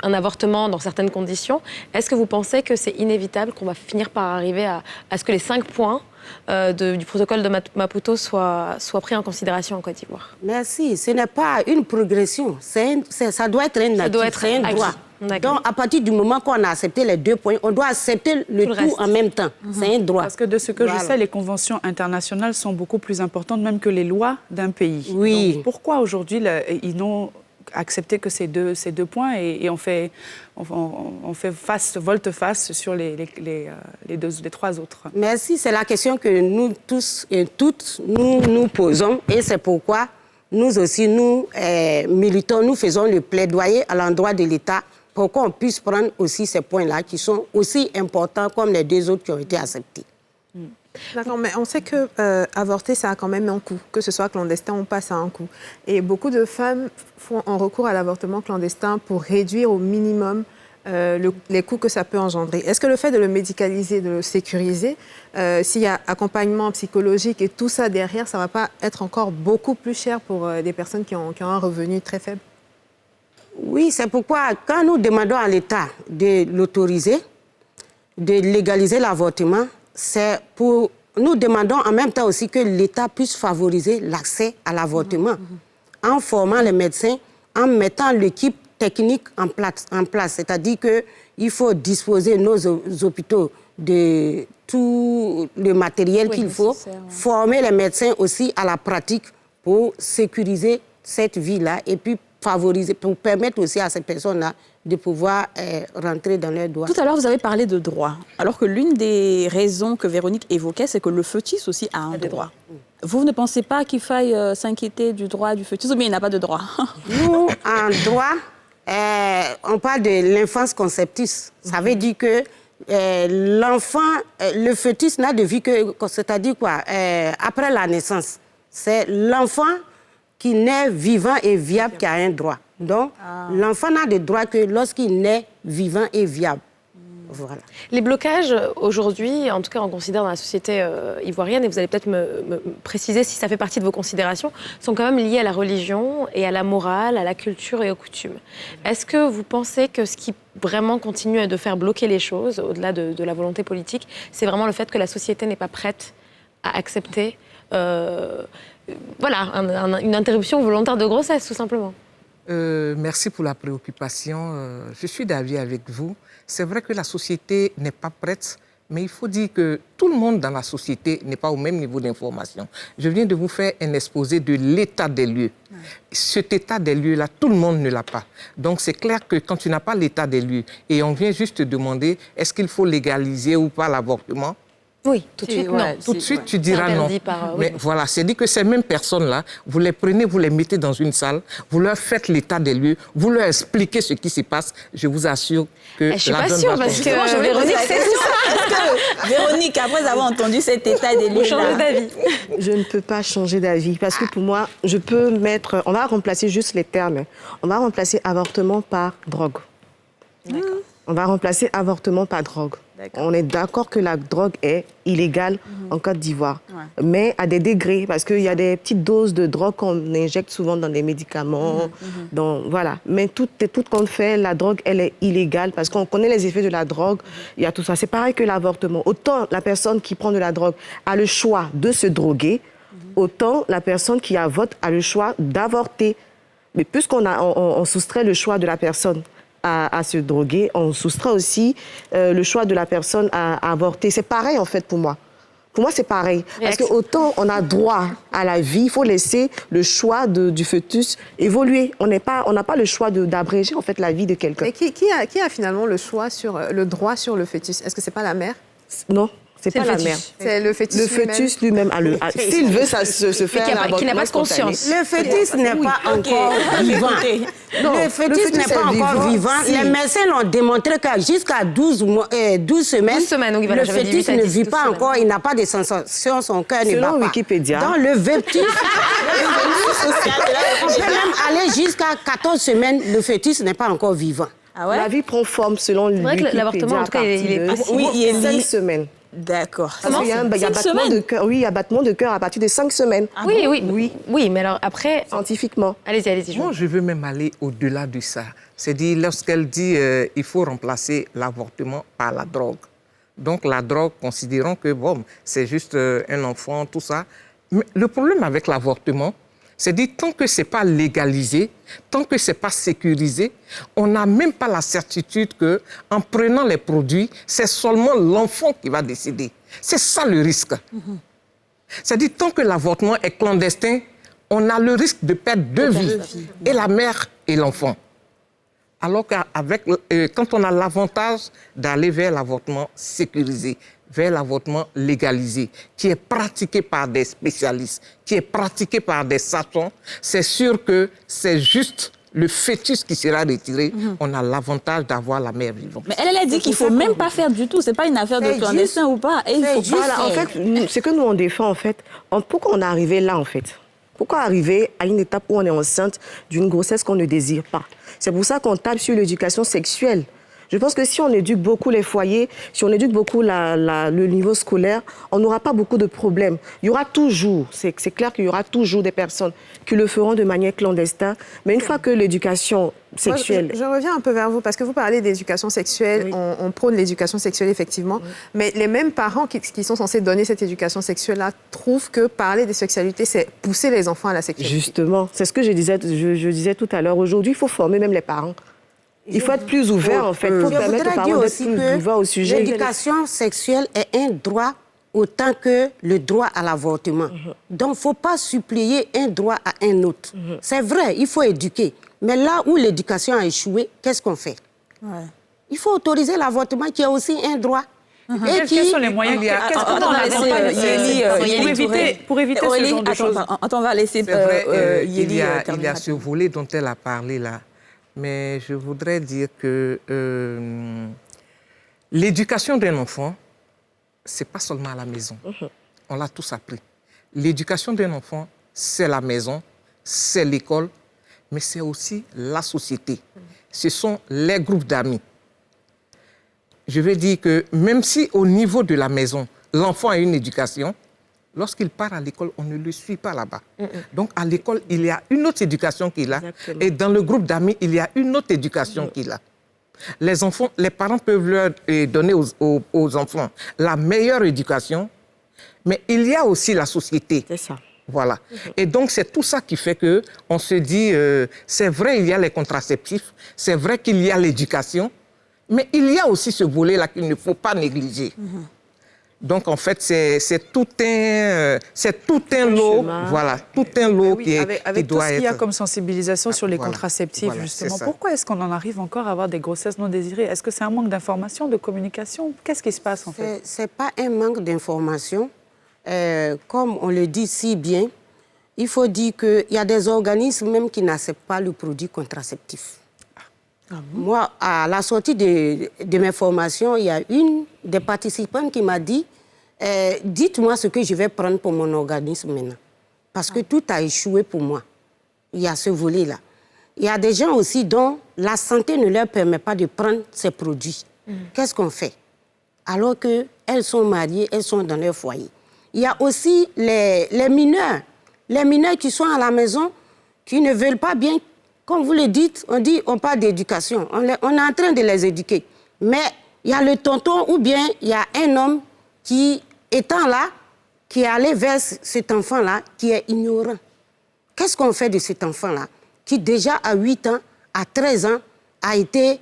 un avortement dans certaines conditions. Est-ce que vous pensez que c'est inévitable qu'on va finir par arriver à ce que les 5 points du protocole de Maputo soient pris en considération en Côte d'Ivoire? Merci. Ce n'est pas une progression, ça doit être un droit. Donc, à partir du moment qu'on a accepté les 2 points, on doit accepter le tout en même temps. C'est un droit. Parce que de ce que je sais, les conventions internationales sont beaucoup plus importantes même que les lois d'un pays. Oui. Donc, pourquoi aujourd'hui ils n'ont accepté que ces deux points et on fait volte-face sur les 3 autres? Merci, c'est la question que nous tous et toutes nous posons et c'est pourquoi nous aussi, nous militons, nous faisons le plaidoyer à l'endroit de l'État pour qu'on puisse prendre aussi ces points-là qui sont aussi importants comme les 2 autres qui ont été acceptés. D'accord, mais on sait que avorter, ça a quand même un coût, que ce soit clandestin ou pas, ça a un coût. Et beaucoup de femmes font un recours à l'avortement clandestin pour réduire au minimum les coûts que ça peut engendrer. Est-ce que le fait de le médicaliser, de le sécuriser, s'il y a accompagnement psychologique et tout ça derrière, ça ne va pas être encore beaucoup plus cher pour des personnes qui ont un revenu très faible? Oui, c'est pourquoi quand nous demandons à l'État de l'autoriser, de légaliser l'avortement, c'est pour... Nous demandons en même temps aussi que l'État puisse favoriser l'accès à l'avortement en formant les médecins, en mettant l'équipe technique en place. C'est-à-dire qu'il faut disposer nos hôpitaux de tout le matériel qu'il faut, former les médecins aussi à la pratique pour sécuriser cette vie-là et puis favoriser, pour permettre aussi à ces personnes-là de pouvoir rentrer dans leurs droits. Tout à l'heure, vous avez parlé de droit, alors que l'une des raisons que Véronique évoquait, c'est que le fœtus aussi a un droit. Vous ne pensez pas qu'il faille s'inquiéter du droit du fœtus, ou bien il n'a pas de droit? Nous, en droit, on parle de l'enfance conceptus. Ça veut dire que l'enfant, le fœtus n'a de vie que, c'est-à-dire quoi, après la naissance. C'est l'enfant qui naît vivant et viable qui a un droit. Donc, l'enfant n'a de droit que lorsqu'il naît vivant et viable. Voilà. Les blocages, aujourd'hui, en tout cas on considère dans la société ivoirienne, et vous allez peut-être me préciser si ça fait partie de vos considérations, sont quand même liés à la religion et à la morale, à la culture et aux coutumes. Est-ce que vous pensez que ce qui vraiment continue de faire bloquer les choses, au-delà de la volonté politique, c'est vraiment le fait que la société n'est pas prête à accepter une interruption volontaire de grossesse, tout simplement? Merci pour la préoccupation. Je suis d'avis avec vous. C'est vrai que la société n'est pas prête, mais il faut dire que tout le monde dans la société n'est pas au même niveau d'information. Je viens de vous faire un exposé de l'état des lieux. Cet état des lieux-là, tout le monde ne l'a pas. Donc c'est clair que quand tu n'as pas l'état des lieux et on vient juste te demander est-ce qu'il faut légaliser ou pas l'avortement, oui, tout de suite, non. Tout de suite, tu diras non. Mais voilà, c'est dit que ces mêmes personnes-là, vous les prenez, vous les mettez dans une salle, vous leur faites l'état des lieux, vous leur expliquez ce qui se passe. Je vous assure que je suis pas sûre parce que Véronique, c'est ça. Véronique, après avoir entendu cet état des lieux, vous changez d'avis? Je ne peux pas changer d'avis parce que pour moi, je peux mettre... On va remplacer juste les termes. On va remplacer avortement par drogue. D'accord. On va remplacer avortement par drogue. On est d'accord que la drogue est illégale en Côte d'Ivoire, mais à des degrés, parce qu'il y a des petites doses de drogue qu'on injecte souvent dans des médicaments. Voilà. Mais tout compte fait, la drogue, elle est illégale parce qu'on connaît les effets de la drogue. Il y a tout ça. C'est pareil que l'avortement. Autant la personne qui prend de la drogue a le choix de se droguer, autant la personne qui avorte a le choix d'avorter. Mais puisqu'on soustrait le choix de la personne à se droguer, on soustrait aussi le choix de la personne à avorter. C'est pareil, en fait, pour moi. Pour moi, c'est pareil. Parce que autant on a droit à la vie, il faut laisser le choix du fœtus évoluer. On n'a pas le choix d'abréger, en fait, la vie de quelqu'un. Mais qui a finalement le droit sur le fœtus? Est-ce que c'est pas la mère? Non. C'est pas la mère. C'est le fœtus lui-même. Le fœtus lui-même, s'il veut se faire l'avortement qui n'a pas de conscience. spontané. Le fœtus n'est pas encore vivant. Non, le fœtus n'est pas encore vivant. Les médecins l'ont démontré que jusqu'à 12 semaines, 12 semaines, donc le fœtus ne vit pas encore, il n'a pas de sensation, son cœur ne bat pas. Selon Wikipédia. Dans le fœtus, on peut même aller jusqu'à 14 semaines, le fœtus n'est pas encore vivant. Ah ouais? La vie prend forme selon Wikipédia. C'est vrai que l'avortement, en tout cas, il est possible. Oui, il est 5 semaines. D'accord. Parce qu'il y a un battement de cœur. Oui, il y a battement de cœur à partir de 5 semaines. Ah oui, mais alors après... Scientifiquement. Allez-y. Moi, je veux même aller au-delà de ça. C'est-à-dire, lorsqu'elle dit il faut remplacer l'avortement par la drogue. Donc, la drogue, considérons que, bon, c'est juste un enfant, tout ça. Mais le problème avec l'avortement, c'est-à-dire, tant que ce n'est pas légalisé, tant que ce n'est pas sécurisé, on n'a même pas la certitude qu'en prenant les produits, c'est seulement l'enfant qui va décider. C'est ça le risque. C'est-à-dire, tant que l'avortement est clandestin, on a le risque de perdre 2 vies, et la mère et l'enfant. Alors quand on a l'avantage d'aller vers l'avortement sécurisé, vers l'avortement légalisé, qui est pratiqué par des spécialistes, qui est pratiqué par des sages-femmes, c'est sûr que c'est juste le fœtus qui sera retiré. On a l'avantage d'avoir la mère vivante. Mais elle a dit qu'il ne faut même pas faire du tout. Ce n'est pas une affaire de clandestin ou pas. Et il faut juste en fait, ce que nous on défend, en fait, pourquoi on est arrivé là, en fait? Pourquoi arriver à une étape où on est enceinte d'une grossesse qu'on ne désire pas? C'est pour ça qu'on tape sur l'éducation sexuelle. Je pense que si on éduque beaucoup les foyers, si on éduque beaucoup le niveau scolaire, on n'aura pas beaucoup de problèmes. Il y aura toujours, c'est clair qu'il y aura toujours des personnes qui le feront de manière clandestine. Mais une fois que l'éducation sexuelle... Moi, je reviens un peu vers vous, parce que vous parlez d'éducation sexuelle, on prône l'éducation sexuelle, effectivement, mais les mêmes parents qui sont censés donner cette éducation sexuelle-là trouvent que parler des sexualités, c'est pousser les enfants à la sexualité. Justement, c'est ce que je disais tout à l'heure. Aujourd'hui, il faut former même les parents. Il faut être plus ouvert, en fait, pour permettre aux parents d'être plus ouverts au sujet. L'éducation sexuelle est un droit autant que le droit à l'avortement. Donc, il ne faut pas suppléer un droit à un autre. C'est vrai, il faut éduquer. Mais là où l'éducation a échoué, qu'est-ce qu'on fait? Il faut autoriser l'avortement, qui est aussi un droit. Et quels sont les moyens qu'il y a? Pour éviter ce genre de choses? On va laisser Yéli terminer. Il y a ce volet dont elle a parlé là. Mais je voudrais dire que l'éducation d'un enfant, ce n'est pas seulement à la maison. On l'a tous appris. L'éducation d'un enfant, c'est la maison, c'est l'école, mais c'est aussi la société. Ce sont les groupes d'amis. Je veux dire que même si au niveau de la maison, l'enfant a une éducation, lorsqu'il part à l'école, on ne le suit pas là-bas. Donc, à l'école, il y a une autre éducation qu'il a. Exactement. Et dans le groupe d'amis, il y a une autre éducation qu'il a. Les parents peuvent leur donner aux enfants la meilleure éducation, mais il y a aussi la société. C'est ça. Voilà. Et donc, c'est tout ça qui fait qu'on se dit, c'est vrai, il y a les contraceptifs, c'est vrai qu'il y a l'éducation, mais il y a aussi ce volet-là qu'il ne faut pas négliger. Donc, en fait, c'est tout un lot, voilà, tout un lot qui doit être... Avec tout ce qu'il y a comme sensibilisation sur les contraceptifs, justement, pourquoi est-ce qu'on en arrive encore à avoir des grossesses non désirées? Est-ce que c'est un manque d'information, de communication? Qu'est-ce qui se passe, en fait? Ce n'est pas un manque d'information. Comme on le dit si bien, il faut dire qu'il y a des organismes même qui n'acceptent pas le produit contraceptif. Moi, à la sortie de mes formations, il y a une des participantes qui m'a dit dites-moi ce que je vais prendre pour mon organisme maintenant. Parce que tout a échoué pour moi. Il y a ce volet-là. Il y a des gens aussi dont la santé ne leur permet pas de prendre ces produits. Qu'est-ce qu'on fait? Alors qu'elles sont mariées, elles sont dans leur foyer. Il y a aussi les mineurs. Les mineurs qui sont à la maison, qui ne veulent pas bien. Comme vous le dites, on parle d'éducation. On est en train de les éduquer. Mais il y a le tonton ou bien il y a un homme qui, étant là, qui est allé vers cet enfant-là, qui est ignorant. Qu'est-ce qu'on fait de cet enfant-là, qui déjà à 8 ans, à 13 ans, a été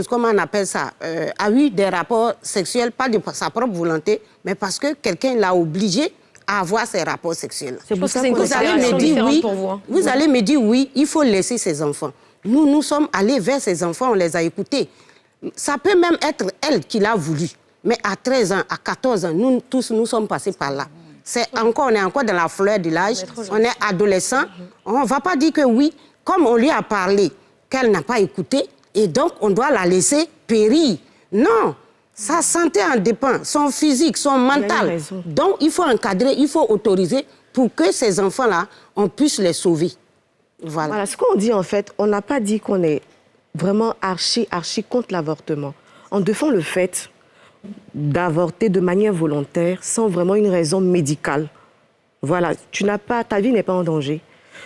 comment on appelle ça, a eu des rapports sexuels, pas de sa propre volonté, mais parce que quelqu'un l'a obligé à avoir ces rapports sexuels. C'est pour ça que c'est une considération différente pour vous. Vous allez me dire, oui, il faut laisser ses enfants. Nous sommes allés vers ses enfants, on les a écoutés. Ça peut même être elle qui l'a voulu. Mais à 13 ans, à 14 ans, nous tous, nous sommes passés par là. On est encore dans la fleur de l'âge, on est adolescent. On ne va pas dire que oui, comme on lui a parlé, qu'elle n'a pas écouté, et donc on doit la laisser périr. Non, sa santé en dépend, son physique, son mental. Donc il faut encadrer, il faut autoriser pour que ces enfants-là, on puisse les sauver. Voilà, ce qu'on dit en fait, on n'a pas dit qu'on est vraiment archi contre l'avortement. On défend le fait d'avorter de manière volontaire sans vraiment une raison médicale. Voilà, ta vie n'est pas en danger.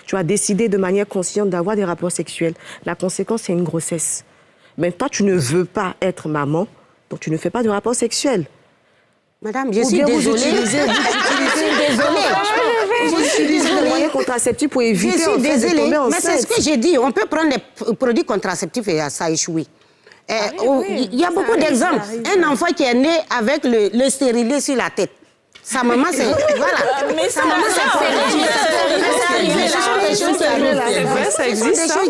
Tu as décidé de manière consciente d'avoir des rapports sexuels. La conséquence, c'est une grossesse. Mais toi, tu ne veux pas être maman, donc tu ne fais pas de rapports sexuels. Madame, je suis désolée. Vous utilisez des moyens contraceptifs pour éviter de tomber enceinte. Mais c'est ce que j'ai dit. On peut prendre des produits contraceptifs et ça a échoué. Il y a beaucoup d'exemples. Un enfant qui est né avec le stérilet sur la tête. Sa maman, c'est... Voilà. Mais sa maman, c'est... Ce sont des choses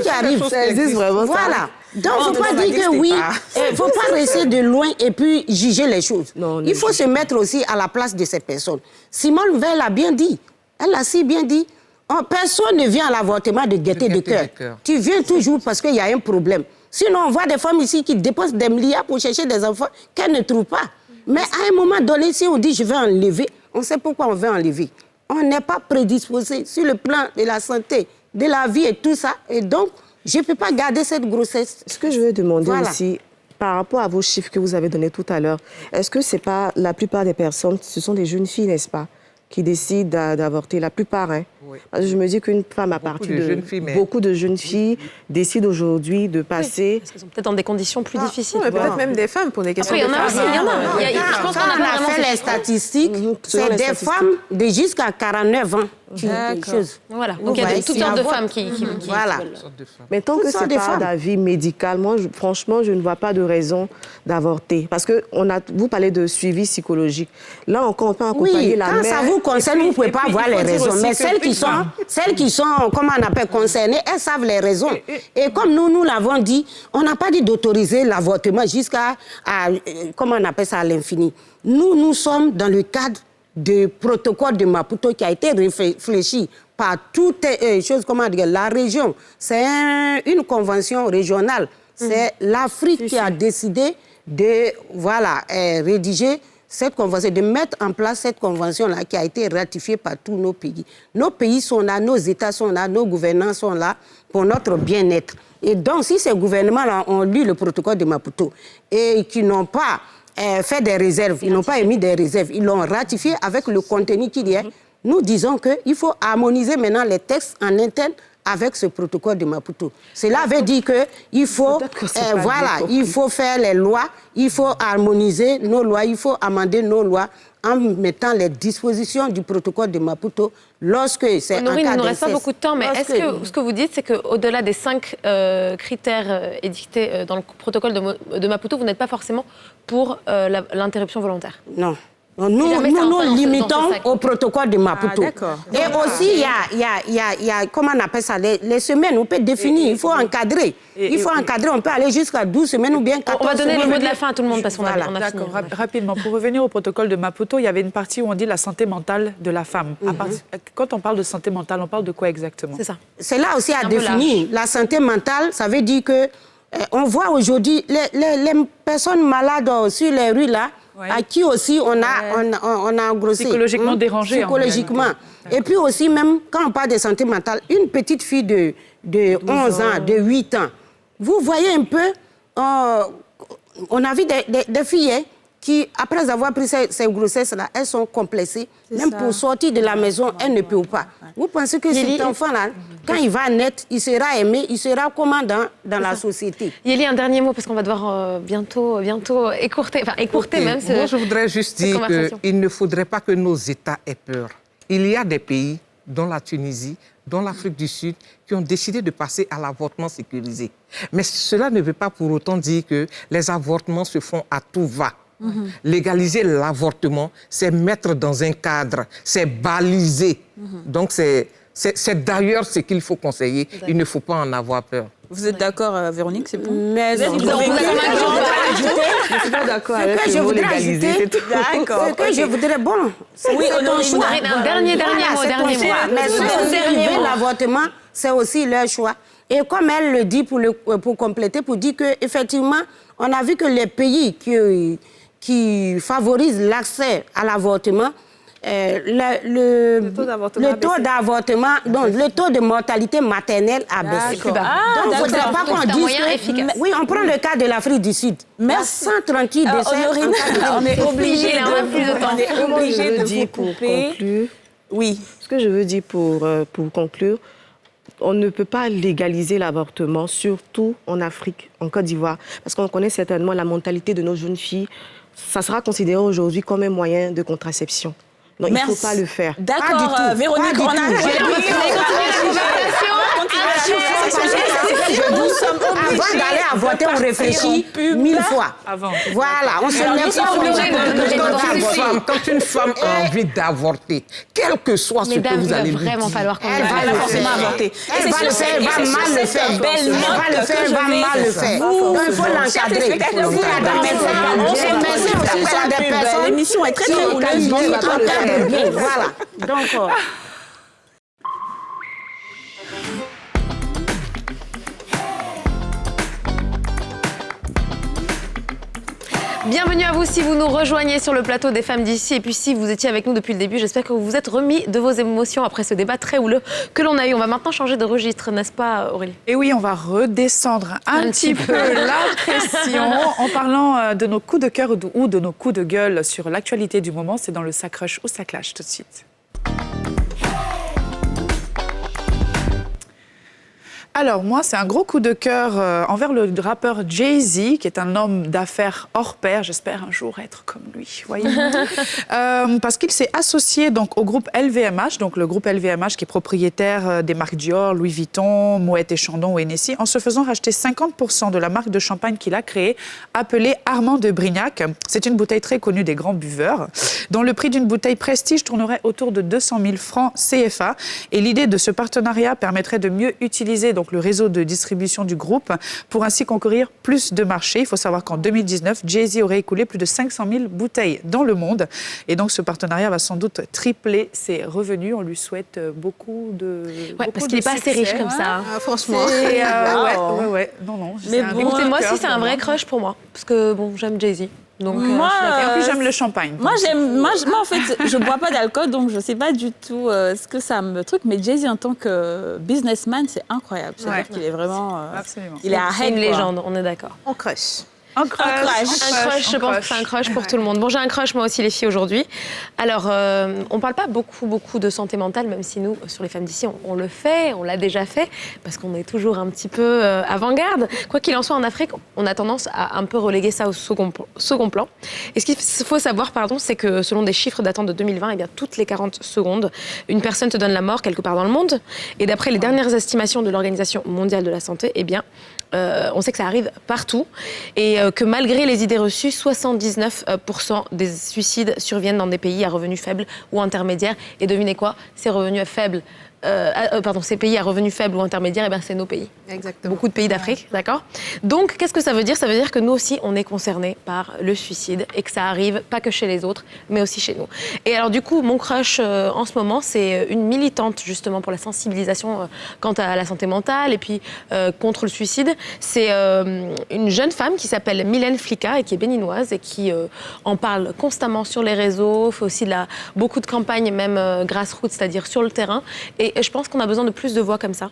qui arrivent. Ça existe vraiment. Voilà. Donc, il ne faut pas dire que oui. Il ne faut pas rester de loin et puis juger les choses. Il faut se mettre aussi à la place de ces personnes. Simone Veil a bien dit. Elle a si bien dit. Personne ne vient à l'avortement de gaieté de cœur. Tu viens toujours parce qu'il y a un problème. Sinon, on voit des femmes ici qui dépensent des milliards pour chercher des enfants qu'elles ne trouvent pas. Mais à un moment donné, si on dit je vais enlever, on sait pourquoi on veut enlever. On n'est pas prédisposé sur le plan de la santé, de la vie et tout ça. Et donc, je ne peux pas garder cette grossesse. Ce que je veux demander aussi, par rapport à vos chiffres que vous avez donnés tout à l'heure, est-ce que c'est pas la plupart des personnes, ce sont des jeunes filles, n'est-ce pas, qui décident d'avorter, la plupart, hein? Oui. Parce que je me dis qu'une femme à partir de beaucoup de jeunes filles décident aujourd'hui de passer... Oui, parce qu'elles sont peut-être dans des conditions plus difficiles. Ouais, peut-être même des femmes pour des questions. Après, il y en a aussi, il y en a. Je pense qu'on a fait les statistiques, c'est des femmes de jusqu'à 49 ans. Voilà, donc il y a toutes sortes de femmes qui voilà. Mais tant que ce n'est pas d'avis médical, moi, franchement, je ne vois pas de raison d'avorter. Parce que vous parlez de suivi psychologique. Là encore, on peut accompagner la mère. Quand ça vous concerne, vous ne pouvez pas avoir les raisons. Mais celles qui sont, comment on appelle, concernées, elles savent les raisons. Et comme nous l'avons dit, on n'a pas dit d'autoriser l'avortement jusqu'à, comment on appelle ça, à l'infini. Nous sommes dans le cadre du protocole de Maputo qui a été réfléchi par toutes les choses, comment dire, la région. C'est une convention régionale. C'est l'Afrique qui a décidé de rédiger cette convention, de mettre en place cette convention-là qui a été ratifiée par tous nos pays. Nos pays sont là, nos États sont là, nos gouvernants sont là pour notre bien-être. Et donc, si ces gouvernements-là ont lu le protocole de Maputo et qui n'ont pas fait des réserves, ils n'ont pas émis des réserves, ils l'ont ratifié avec le contenu qu'il y a. Nous disons qu'il faut harmoniser maintenant les textes en interne avec ce protocole de Maputo. Cela veut dire qu'il faut, il faut faire les lois, il faut harmoniser nos lois, il faut amender nos lois en mettant les dispositions du protocole de Maputo lorsque c'est un cas d'inceste. Il ne nous reste pas beaucoup de temps, mais est-ce que ce que vous dites, c'est qu'au-delà des 5 critères édictés dans le protocole de Maputo, vous n'êtes pas forcément pour l'interruption volontaire? Non. Nous limitons au protocole de Maputo. Et aussi, il y a, comment on appelle ça, les semaines, on peut définir, il faut encadrer. Il faut encadrer, on peut aller jusqu'à 12 semaines ou bien 14 semaines. On va donner le mot de la fin à tout le monde parce qu'on a fini. D'accord, rapidement. Pour revenir au protocole de Maputo, il y avait une partie où on dit la santé mentale de la femme. Quand on parle de santé mentale, on parle de quoi exactement? C'est ça. C'est là aussi à définir. La santé mentale, ça veut dire que on voit aujourd'hui les personnes malades sur les rues là, à qui aussi on a engrossé. Psychologiquement dérangé. Psychologiquement. Et puis aussi, même quand on parle de santé mentale, une petite fille de 11 ans, de 8 ans, vous voyez un peu, on a vu des filles qui, après avoir pris ces grossesses-là, elles sont complexées. Même pour sortir de la maison, elles ne peuvent pas. Vous pensez que cet enfant-là, quand il va naître, il sera aimé, il sera comment dans la société? Yéli, un dernier mot, parce qu'on va devoir bientôt écourter même Moi, je voudrais juste dire qu'il ne faudrait pas que nos États aient peur. Il y a des pays dans la Tunisie, dans l'Afrique du Sud, qui ont décidé de passer à l'avortement sécurisé. Mais cela ne veut pas pour autant dire que les avortements se font à tout va. Légaliser l'avortement, c'est mettre dans un cadre, c'est baliser. Donc c'est d'ailleurs ce qu'il faut conseiller. Il ne faut pas en avoir peur. Vous êtes d'accord, Véronique, c'est bon? Mais non, je suis pas d'accord avec le mot légaliser. D'accord. Ce que je voudrais, bon, oui, un dernier mot. Mais ceux qui veulent l'avortement, c'est aussi leur choix. Et comme elle le dit pour compléter, pour dire qu'effectivement, on a vu que les pays qui favorisent l'accès à l'avortement, le taux d'avortement, donc le taux de mortalité maternelle a baissé. Donc, il ne faudrait pas qu'on dise que... Oui, on prend le cas de l'Afrique du Sud. Merci. 138 décès. On est obligé, on est obligé de vous couper. Oui. Ce que je veux dire pour conclure, on ne peut pas légaliser l'avortement, surtout en Afrique, en Côte d'Ivoire, parce qu'on connaît certainement la mentalité de nos jeunes filles. Ça sera considéré aujourd'hui comme un moyen de contraception. Donc, il ne faut pas le faire. D'accord, Véronique, on a... Avant d'aller avorter, on réfléchit 1000 fois. Voilà, on se met quand une femme a envie d'avorter, quel que soit ce que vous allez lui dire, elle va forcément avorter. Elle va le faire, elle va mal le faire. Elle va le faire, elle va mal le faire. Donc, il faut l'encadrer. L'émission est très houleuse. Voilà. Donc... Bienvenue à vous si vous nous rejoignez sur le plateau des Femmes d'ici. Et puis si vous étiez avec nous depuis le début, j'espère que vous vous êtes remis de vos émotions après ce débat très houleux que l'on a eu. On va maintenant changer de registre, n'est-ce pas Aurélie? Et oui, on va redescendre un petit peu la pression en parlant de nos coups de cœur ou de nos coups de gueule sur l'actualité du moment. C'est dans le Ça crush ou ça clash tout de suite. Alors, moi, c'est un gros coup de cœur envers le rappeur Jay-Z, qui est un homme d'affaires hors pair. J'espère un jour être comme lui, voyez. Parce qu'il s'est associé donc, au groupe LVMH, donc le groupe LVMH qui est propriétaire des marques Dior, Louis Vuitton, Moët et Chandon ou Hennessy, en se faisant racheter 50% de la marque de champagne qu'il a créée, appelée Armand de Brignac. C'est une bouteille très connue des grands buveurs, dont le prix d'une bouteille prestige tournerait autour de 200 000 francs CFA. Et l'idée de ce partenariat permettrait de mieux utiliser donc, le réseau de distribution du groupe pour ainsi conquérir plus de marchés. Il faut savoir qu'en 2019, Jay-Z aurait écoulé plus de 500 000 bouteilles dans le monde. Et donc, ce partenariat va sans doute tripler ses revenus. On lui souhaite beaucoup de Ouais, parce qu'il n'est pas assez riche comme ça. Franchement. Ouais. Non. Mais bon, écoutez, moi aussi, c'est un vrai crush pour moi. Parce que, bon, j'aime Jay-Z. Donc, moi, et en plus, j'aime le champagne. Moi, en fait, je bois pas d'alcool, donc je sais pas du tout ce que ça me truc. Mais Jay-Z, en tant que businessman, c'est incroyable. C'est-à-dire qu'il est vraiment... Absolument. Il est une légende, on est d'accord. On crush. Un crush, je pense que c'est un crush pour tout le monde. Bon, j'ai un crush moi aussi les filles aujourd'hui. Alors, on parle pas beaucoup de santé mentale, même si nous, sur les Femmes d'ici, on le fait, on l'a déjà fait, parce qu'on est toujours un petit peu avant-garde. Quoi qu'il en soit, en Afrique, on a tendance à un peu reléguer ça au second plan. Et ce qu'il faut savoir, c'est que selon des chiffres datant de 2020, eh bien, toutes les 40 secondes, une personne se donne la mort quelque part dans le monde. Et d'après les dernières estimations de l'Organisation mondiale de la santé, eh bien, on sait que ça arrive partout et que malgré les idées reçues, 79% des suicides surviennent dans des pays à revenus faibles ou intermédiaires. Et devinez quoi? Ces revenus faibles, ces pays à revenus faibles ou intermédiaires, c'est nos pays. Exactement. Beaucoup de pays d'Afrique, d'accord? Donc, qu'est-ce que ça veut dire? Ça veut dire que nous aussi, on est concernés par le suicide et que ça arrive pas que chez les autres, mais aussi chez nous. Et alors, du coup, mon crush en ce moment, c'est une militante justement pour la sensibilisation quant à la santé mentale et puis contre le suicide. C'est une jeune femme qui s'appelle Mylène Flika et qui est béninoise et qui en parle constamment sur les réseaux, fait aussi beaucoup de campagnes, même grassroots, c'est-à-dire sur le terrain. Et je pense qu'on a besoin de plus de voix comme ça.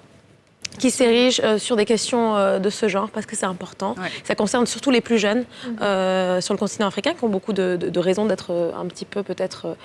qui s'érige sur des questions de ce genre, parce que c'est important. Ouais. Ça concerne surtout les plus jeunes sur le continent africain, qui ont beaucoup de raisons d'être un petit peu peut-être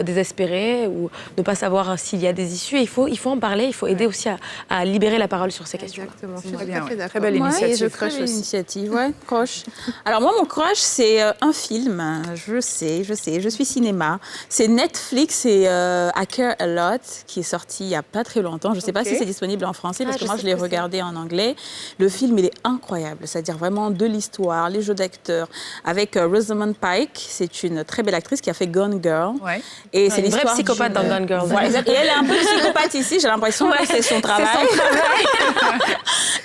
désespérés ou ne pas savoir s'il y a des issues. Il faut en parler, il faut aider aussi à libérer la parole sur ces questions. Exactement, je suis tout à fait d'accord. Très belle initiative. Très belle initiative, ouais, crush. Alors moi, mon crush, c'est un film. Je sais, je suis cinéma. C'est Netflix et I Care A Lot, qui est sorti il n'y a pas très longtemps. Je ne sais pas si c'est disponible en français, parce que moi, je l'ai regardé en anglais. Le film, il est incroyable. C'est-à-dire vraiment de l'histoire, les jeux d'acteurs. Avec Rosamund Pike, c'est une très belle actrice qui a fait Gone Girl. Ouais. Et c'est l'histoire vraie psychopathe dans Gone Girl. Voilà, et elle est un peu psychopathe ici. J'ai l'impression que c'est son travail. C'est son travail.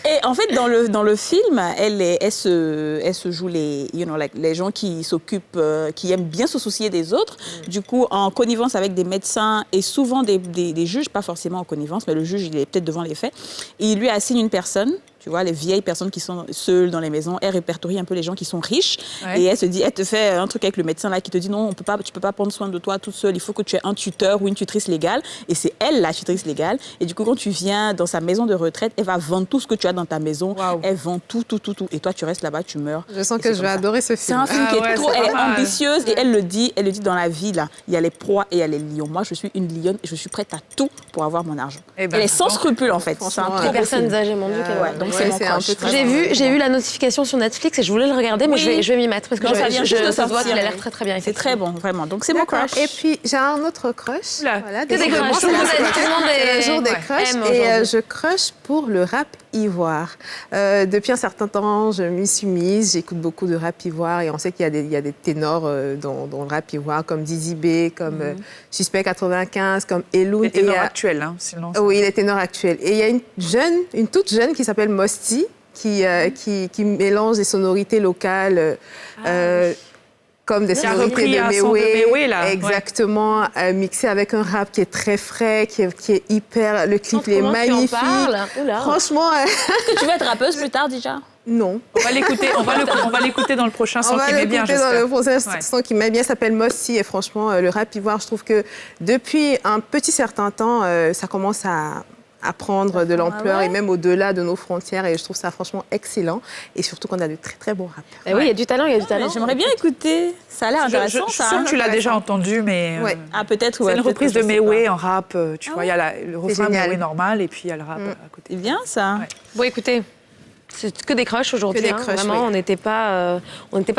Et en fait, dans le film, elle se joue les gens qui s'occupent, qui aiment bien se soucier des autres. Du coup, en connivence avec des médecins et souvent des juges, pas forcément en connivence, mais le juge, il est peut-être devant les faits. Et il lui assigne une personne. Tu vois, les vieilles personnes qui sont seules dans les maisons, elle répertorie un peu les gens qui sont riches. Ouais. Et elle se dit, elle te fait un truc avec le médecin là qui te dit non, tu peux pas prendre soin de toi toute seule, il faut que tu aies un tuteur ou une tutrice légale. Et c'est elle la tutrice légale. Et du coup, quand tu viens dans sa maison de retraite, elle va vendre tout ce que tu as dans ta maison. Wow. Elle vend tout. Et toi, tu restes là-bas, tu meurs. Je sens que je vais adorer ce film. C'est un film qui est trop, elle est ambitieuse et elle le dit dans la vie là, il y a les proies et il y a les lions. Moi, je suis une lionne et je suis prête à tout pour avoir mon argent. Elle est sans scrupules en fait. C'est un trop personnes âgées, mon Dieu. Donc c'est un peu très. J'ai eu la notification sur Netflix et je voulais le regarder, mais je vais m'y mettre parce que ça voit qu'il a l'air très bien. C'est très bon, vraiment. Donc c'est mon crush. Et puis j'ai un autre crush. Voilà, des crushs. C'est le jour des crushs et je crush pour le rap ivoire. Depuis un certain temps, je m'y suis mise. J'écoute beaucoup de rap ivoire et on sait qu'il y a des ténors dans le rap ivoire comme Dizzy B, comme Suspect 95, comme Elou. Les ténors actuels, hein, sinon. Oui, les ténors actuels. Et il y a une toute jeune qui s'appelle Mosti, qui mélange des sonorités locales comme des sonorités de Mewé, là. Exactement, mixé avec un rap qui est très frais, qui est hyper... Le clip est magnifique. Franchement... Tu vas être rappeuse plus tard, déjà? Non. On va l'écouter dans le prochain son qui m'est bien, j'espère. On va l'écouter dans le prochain son qui m'est bien, s'appelle Mosti. Et franchement, le rap ivoire, je trouve que depuis un petit certain temps, ça commence à prendre de l'ampleur et même au-delà de nos frontières. Et je trouve ça franchement excellent. Et surtout qu'on a de très, très bons rappeurs. Oui, il y a du talent, J'aimerais bien écouter. Ça a l'air intéressant, ça. Je sais que tu l'as déjà entendu, mais... Ah, peut-être, c'est une reprise de Mewé en rap. Tu vois, il y a le refrain Mewé normal et puis il y a le rap à côté. C'est bien, ça. Bon, écoutez... C'est que des crushs aujourd'hui. Vraiment, on n'était pas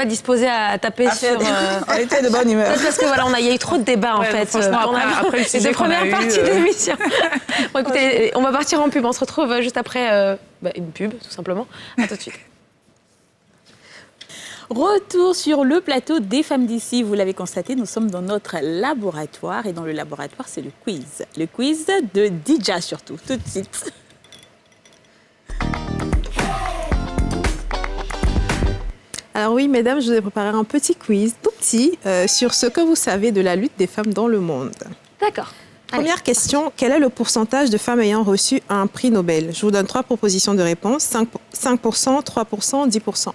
disposés à taper sur. On était de bonne humeur. Peut-être parce que voilà, il y a eu trop de débats en fait. Après le sujet qu'on a eu. Partie de l'émission. Bon, écoutez, on va partir en pub. On se retrouve juste après une pub, tout simplement. À tout de suite. Retour sur le plateau des femmes d'ici. Vous l'avez constaté, nous sommes dans notre laboratoire et dans le laboratoire, c'est le quiz. Le quiz de Dija surtout. Tout de suite. Alors oui, mesdames, je vous ai préparé un petit quiz, tout petit, sur ce que vous savez de la lutte des femmes dans le monde. D'accord. Première question, quel est le pourcentage de femmes ayant reçu un prix Nobel? Je vous donne 3 propositions de réponse, 5%, 3%, 10%.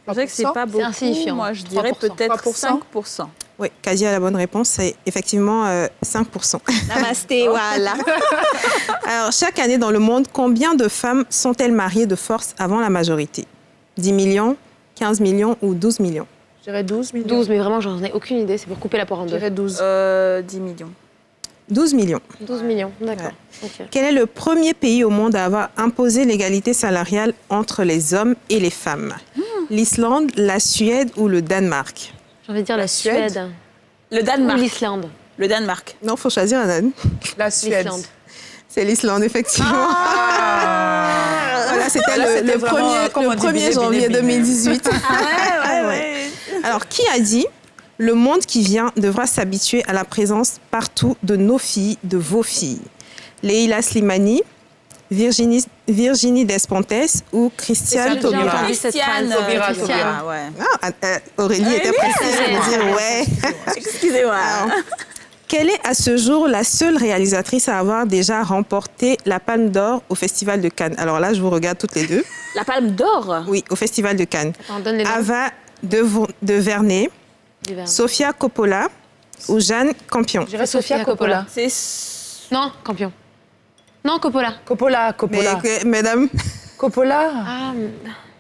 Je sais que c'est pas beaucoup, insignifiant. Moi je dirais peut-être 5%. Oui, quasi à la bonne réponse, c'est effectivement 5%. Namasté, voilà. Alors, chaque année dans le monde, combien de femmes sont-elles mariées de force avant la majorité? 10 millions 15 millions ou 12 millions? Je dirais 12 millions. 12, mais vraiment, j'en ai aucune idée. C'est pour couper la poire en deux. Je dirais 12. 10 millions. 12 millions. 12 millions, d'accord. Ouais. Okay. Quel est le premier pays au monde à avoir imposé l'égalité salariale entre les hommes et les femmes? L'Islande, la Suède ou le Danemark? J'ai envie de dire la Suède. Le Danemark. Ou l'Islande. Le Danemark. Non, il faut choisir un. La Suède. C'est l'Islande, effectivement. Voilà, c'était le 1er janvier 2018. Ouais. Alors, qui a dit « Le monde qui vient devra s'habituer à la présence partout de nos filles, de vos filles » Leila Slimani, Virginie Despentes ou Christiane Taubira? Christiane Taubira, ouais. Aurélie était précise pour dire « ouais ». Excusez-moi. Quelle est à ce jour la seule réalisatrice à avoir déjà remporté la Palme d'Or au Festival de Cannes? Alors là, je vous regarde toutes les deux. La Palme d'Or? Oui, au Festival de Cannes. Attends, Ava DuVernay, Sofia Coppola ou Jeanne Campion? Je dirais Sofia Coppola. C'est... Non, Campion. Non, Coppola. Coppola. Mesdames, Coppola. Ah,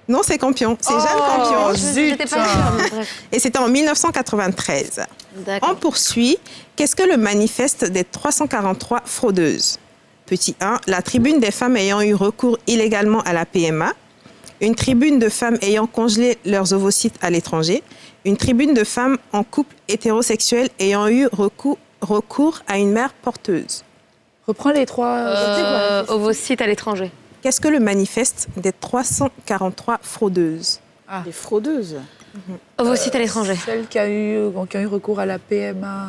non, c'est Campion. C'est Jeanne Campion. j'étais pas sûre. mais bref. Et c'était en 1993. D'accord. On poursuit. Qu'est-ce que le manifeste des 343 fraudeuses? Petit 1, la tribune des femmes ayant eu recours illégalement à la PMA. Une tribune de femmes ayant congelé leurs ovocytes à l'étranger. Une tribune de femmes en couple hétérosexuel ayant eu recours à une mère porteuse. Reprends les trois. Ovocytes à l'étranger. Qu'est-ce que le manifeste des 343 fraudeuses? Les fraudeuses. Ovocytes à l'étranger. Celle qui a eu recours à la PMA.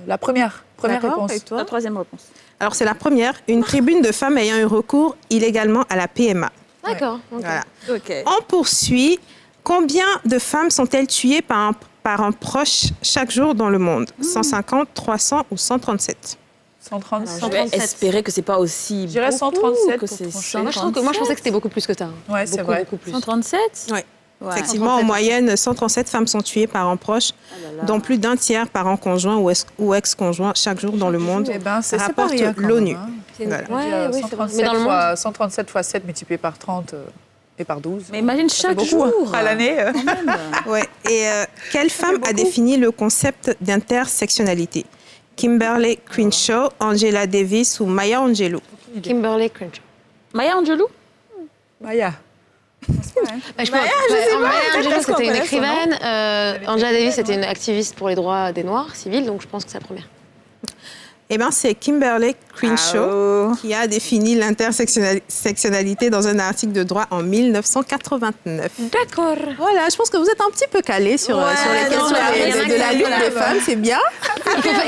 La première D'accord, réponse. et toi? La troisième réponse. Alors, c'est la première. Une tribune de femmes ayant eu recours illégalement à la PMA. D'accord. ok. Voilà. OK. On poursuit. Combien de femmes sont-elles tuées par un proche chaque jour dans le monde? 150, 300 ou 137? 137. Je vais espérer que c'est pas aussi. Je dirais beaucoup 137 que pour c'est trancher. Moi, je pensais que c'était beaucoup plus que ça. hein. Ouais, c'est Beaucoup, vrai. beaucoup plus. 137. Oui. Ouais. Effectivement, en 137. moyenne, 137 femmes sont tuées par un proche, dont plus d'un tiers par un conjoint ou ex-conjoint chaque jour dans le monde. Eh ben, c'est pas rapporte rien quand l'ONU. même, hein. Voilà. Ouais, oui, c'est vrai. 137 Mais dans le monde. 137 fois 7 multiplié par 30 et par 12. Mais imagine Ça fait chaque beaucoup, jour. à l'année. Ouais. Et quelle femme a défini le concept d'intersectionnalité? Kimberly Crenshaw, Angela Davis ou Maya Angelou? Kimberly Crenshaw. Maya Angelou. Maya. Bah, je Maya Angelou, c'était une écrivaine. Angela Davis, c'était une activiste pour les droits des Noirs civils, donc je pense que c'est la première. Eh bien, c'est Kimberly Crenshaw qui a défini l'intersectionnalité dans un article de droit en 1989. D'accord. Voilà, je pense que vous êtes un petit peu calés sur les questions de la lutte des femmes, c'est bien.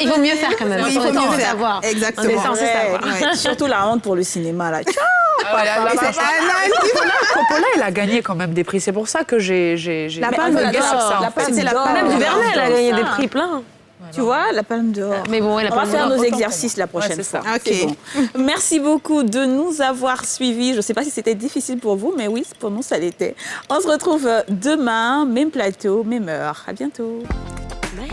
Il vaut mieux faire quand même. Oui, il faut mieux faire. Savoir. Exactement. On est censé savoir. Ouais. Surtout la honte pour le cinéma là. Coppola, elle a gagné quand même des prix. C'est pour ça que j'ai La Palme bugué d'Or. sur ça. La en fait. Palme C'est la d'Or. Palme Duvernay, elle a gagné Ça. des prix plein. Tu vois, la Palme d'Or. Mais bon, elle a On va pas faire le nos droit. exercices la prochaine c'est fois. ça. Ok. C'est bon. Merci beaucoup de nous avoir suivis. Je ne sais pas si c'était difficile pour vous, mais oui, pour nous, ça l'était. On se retrouve demain, même plateau, même heure. À bientôt. Bye.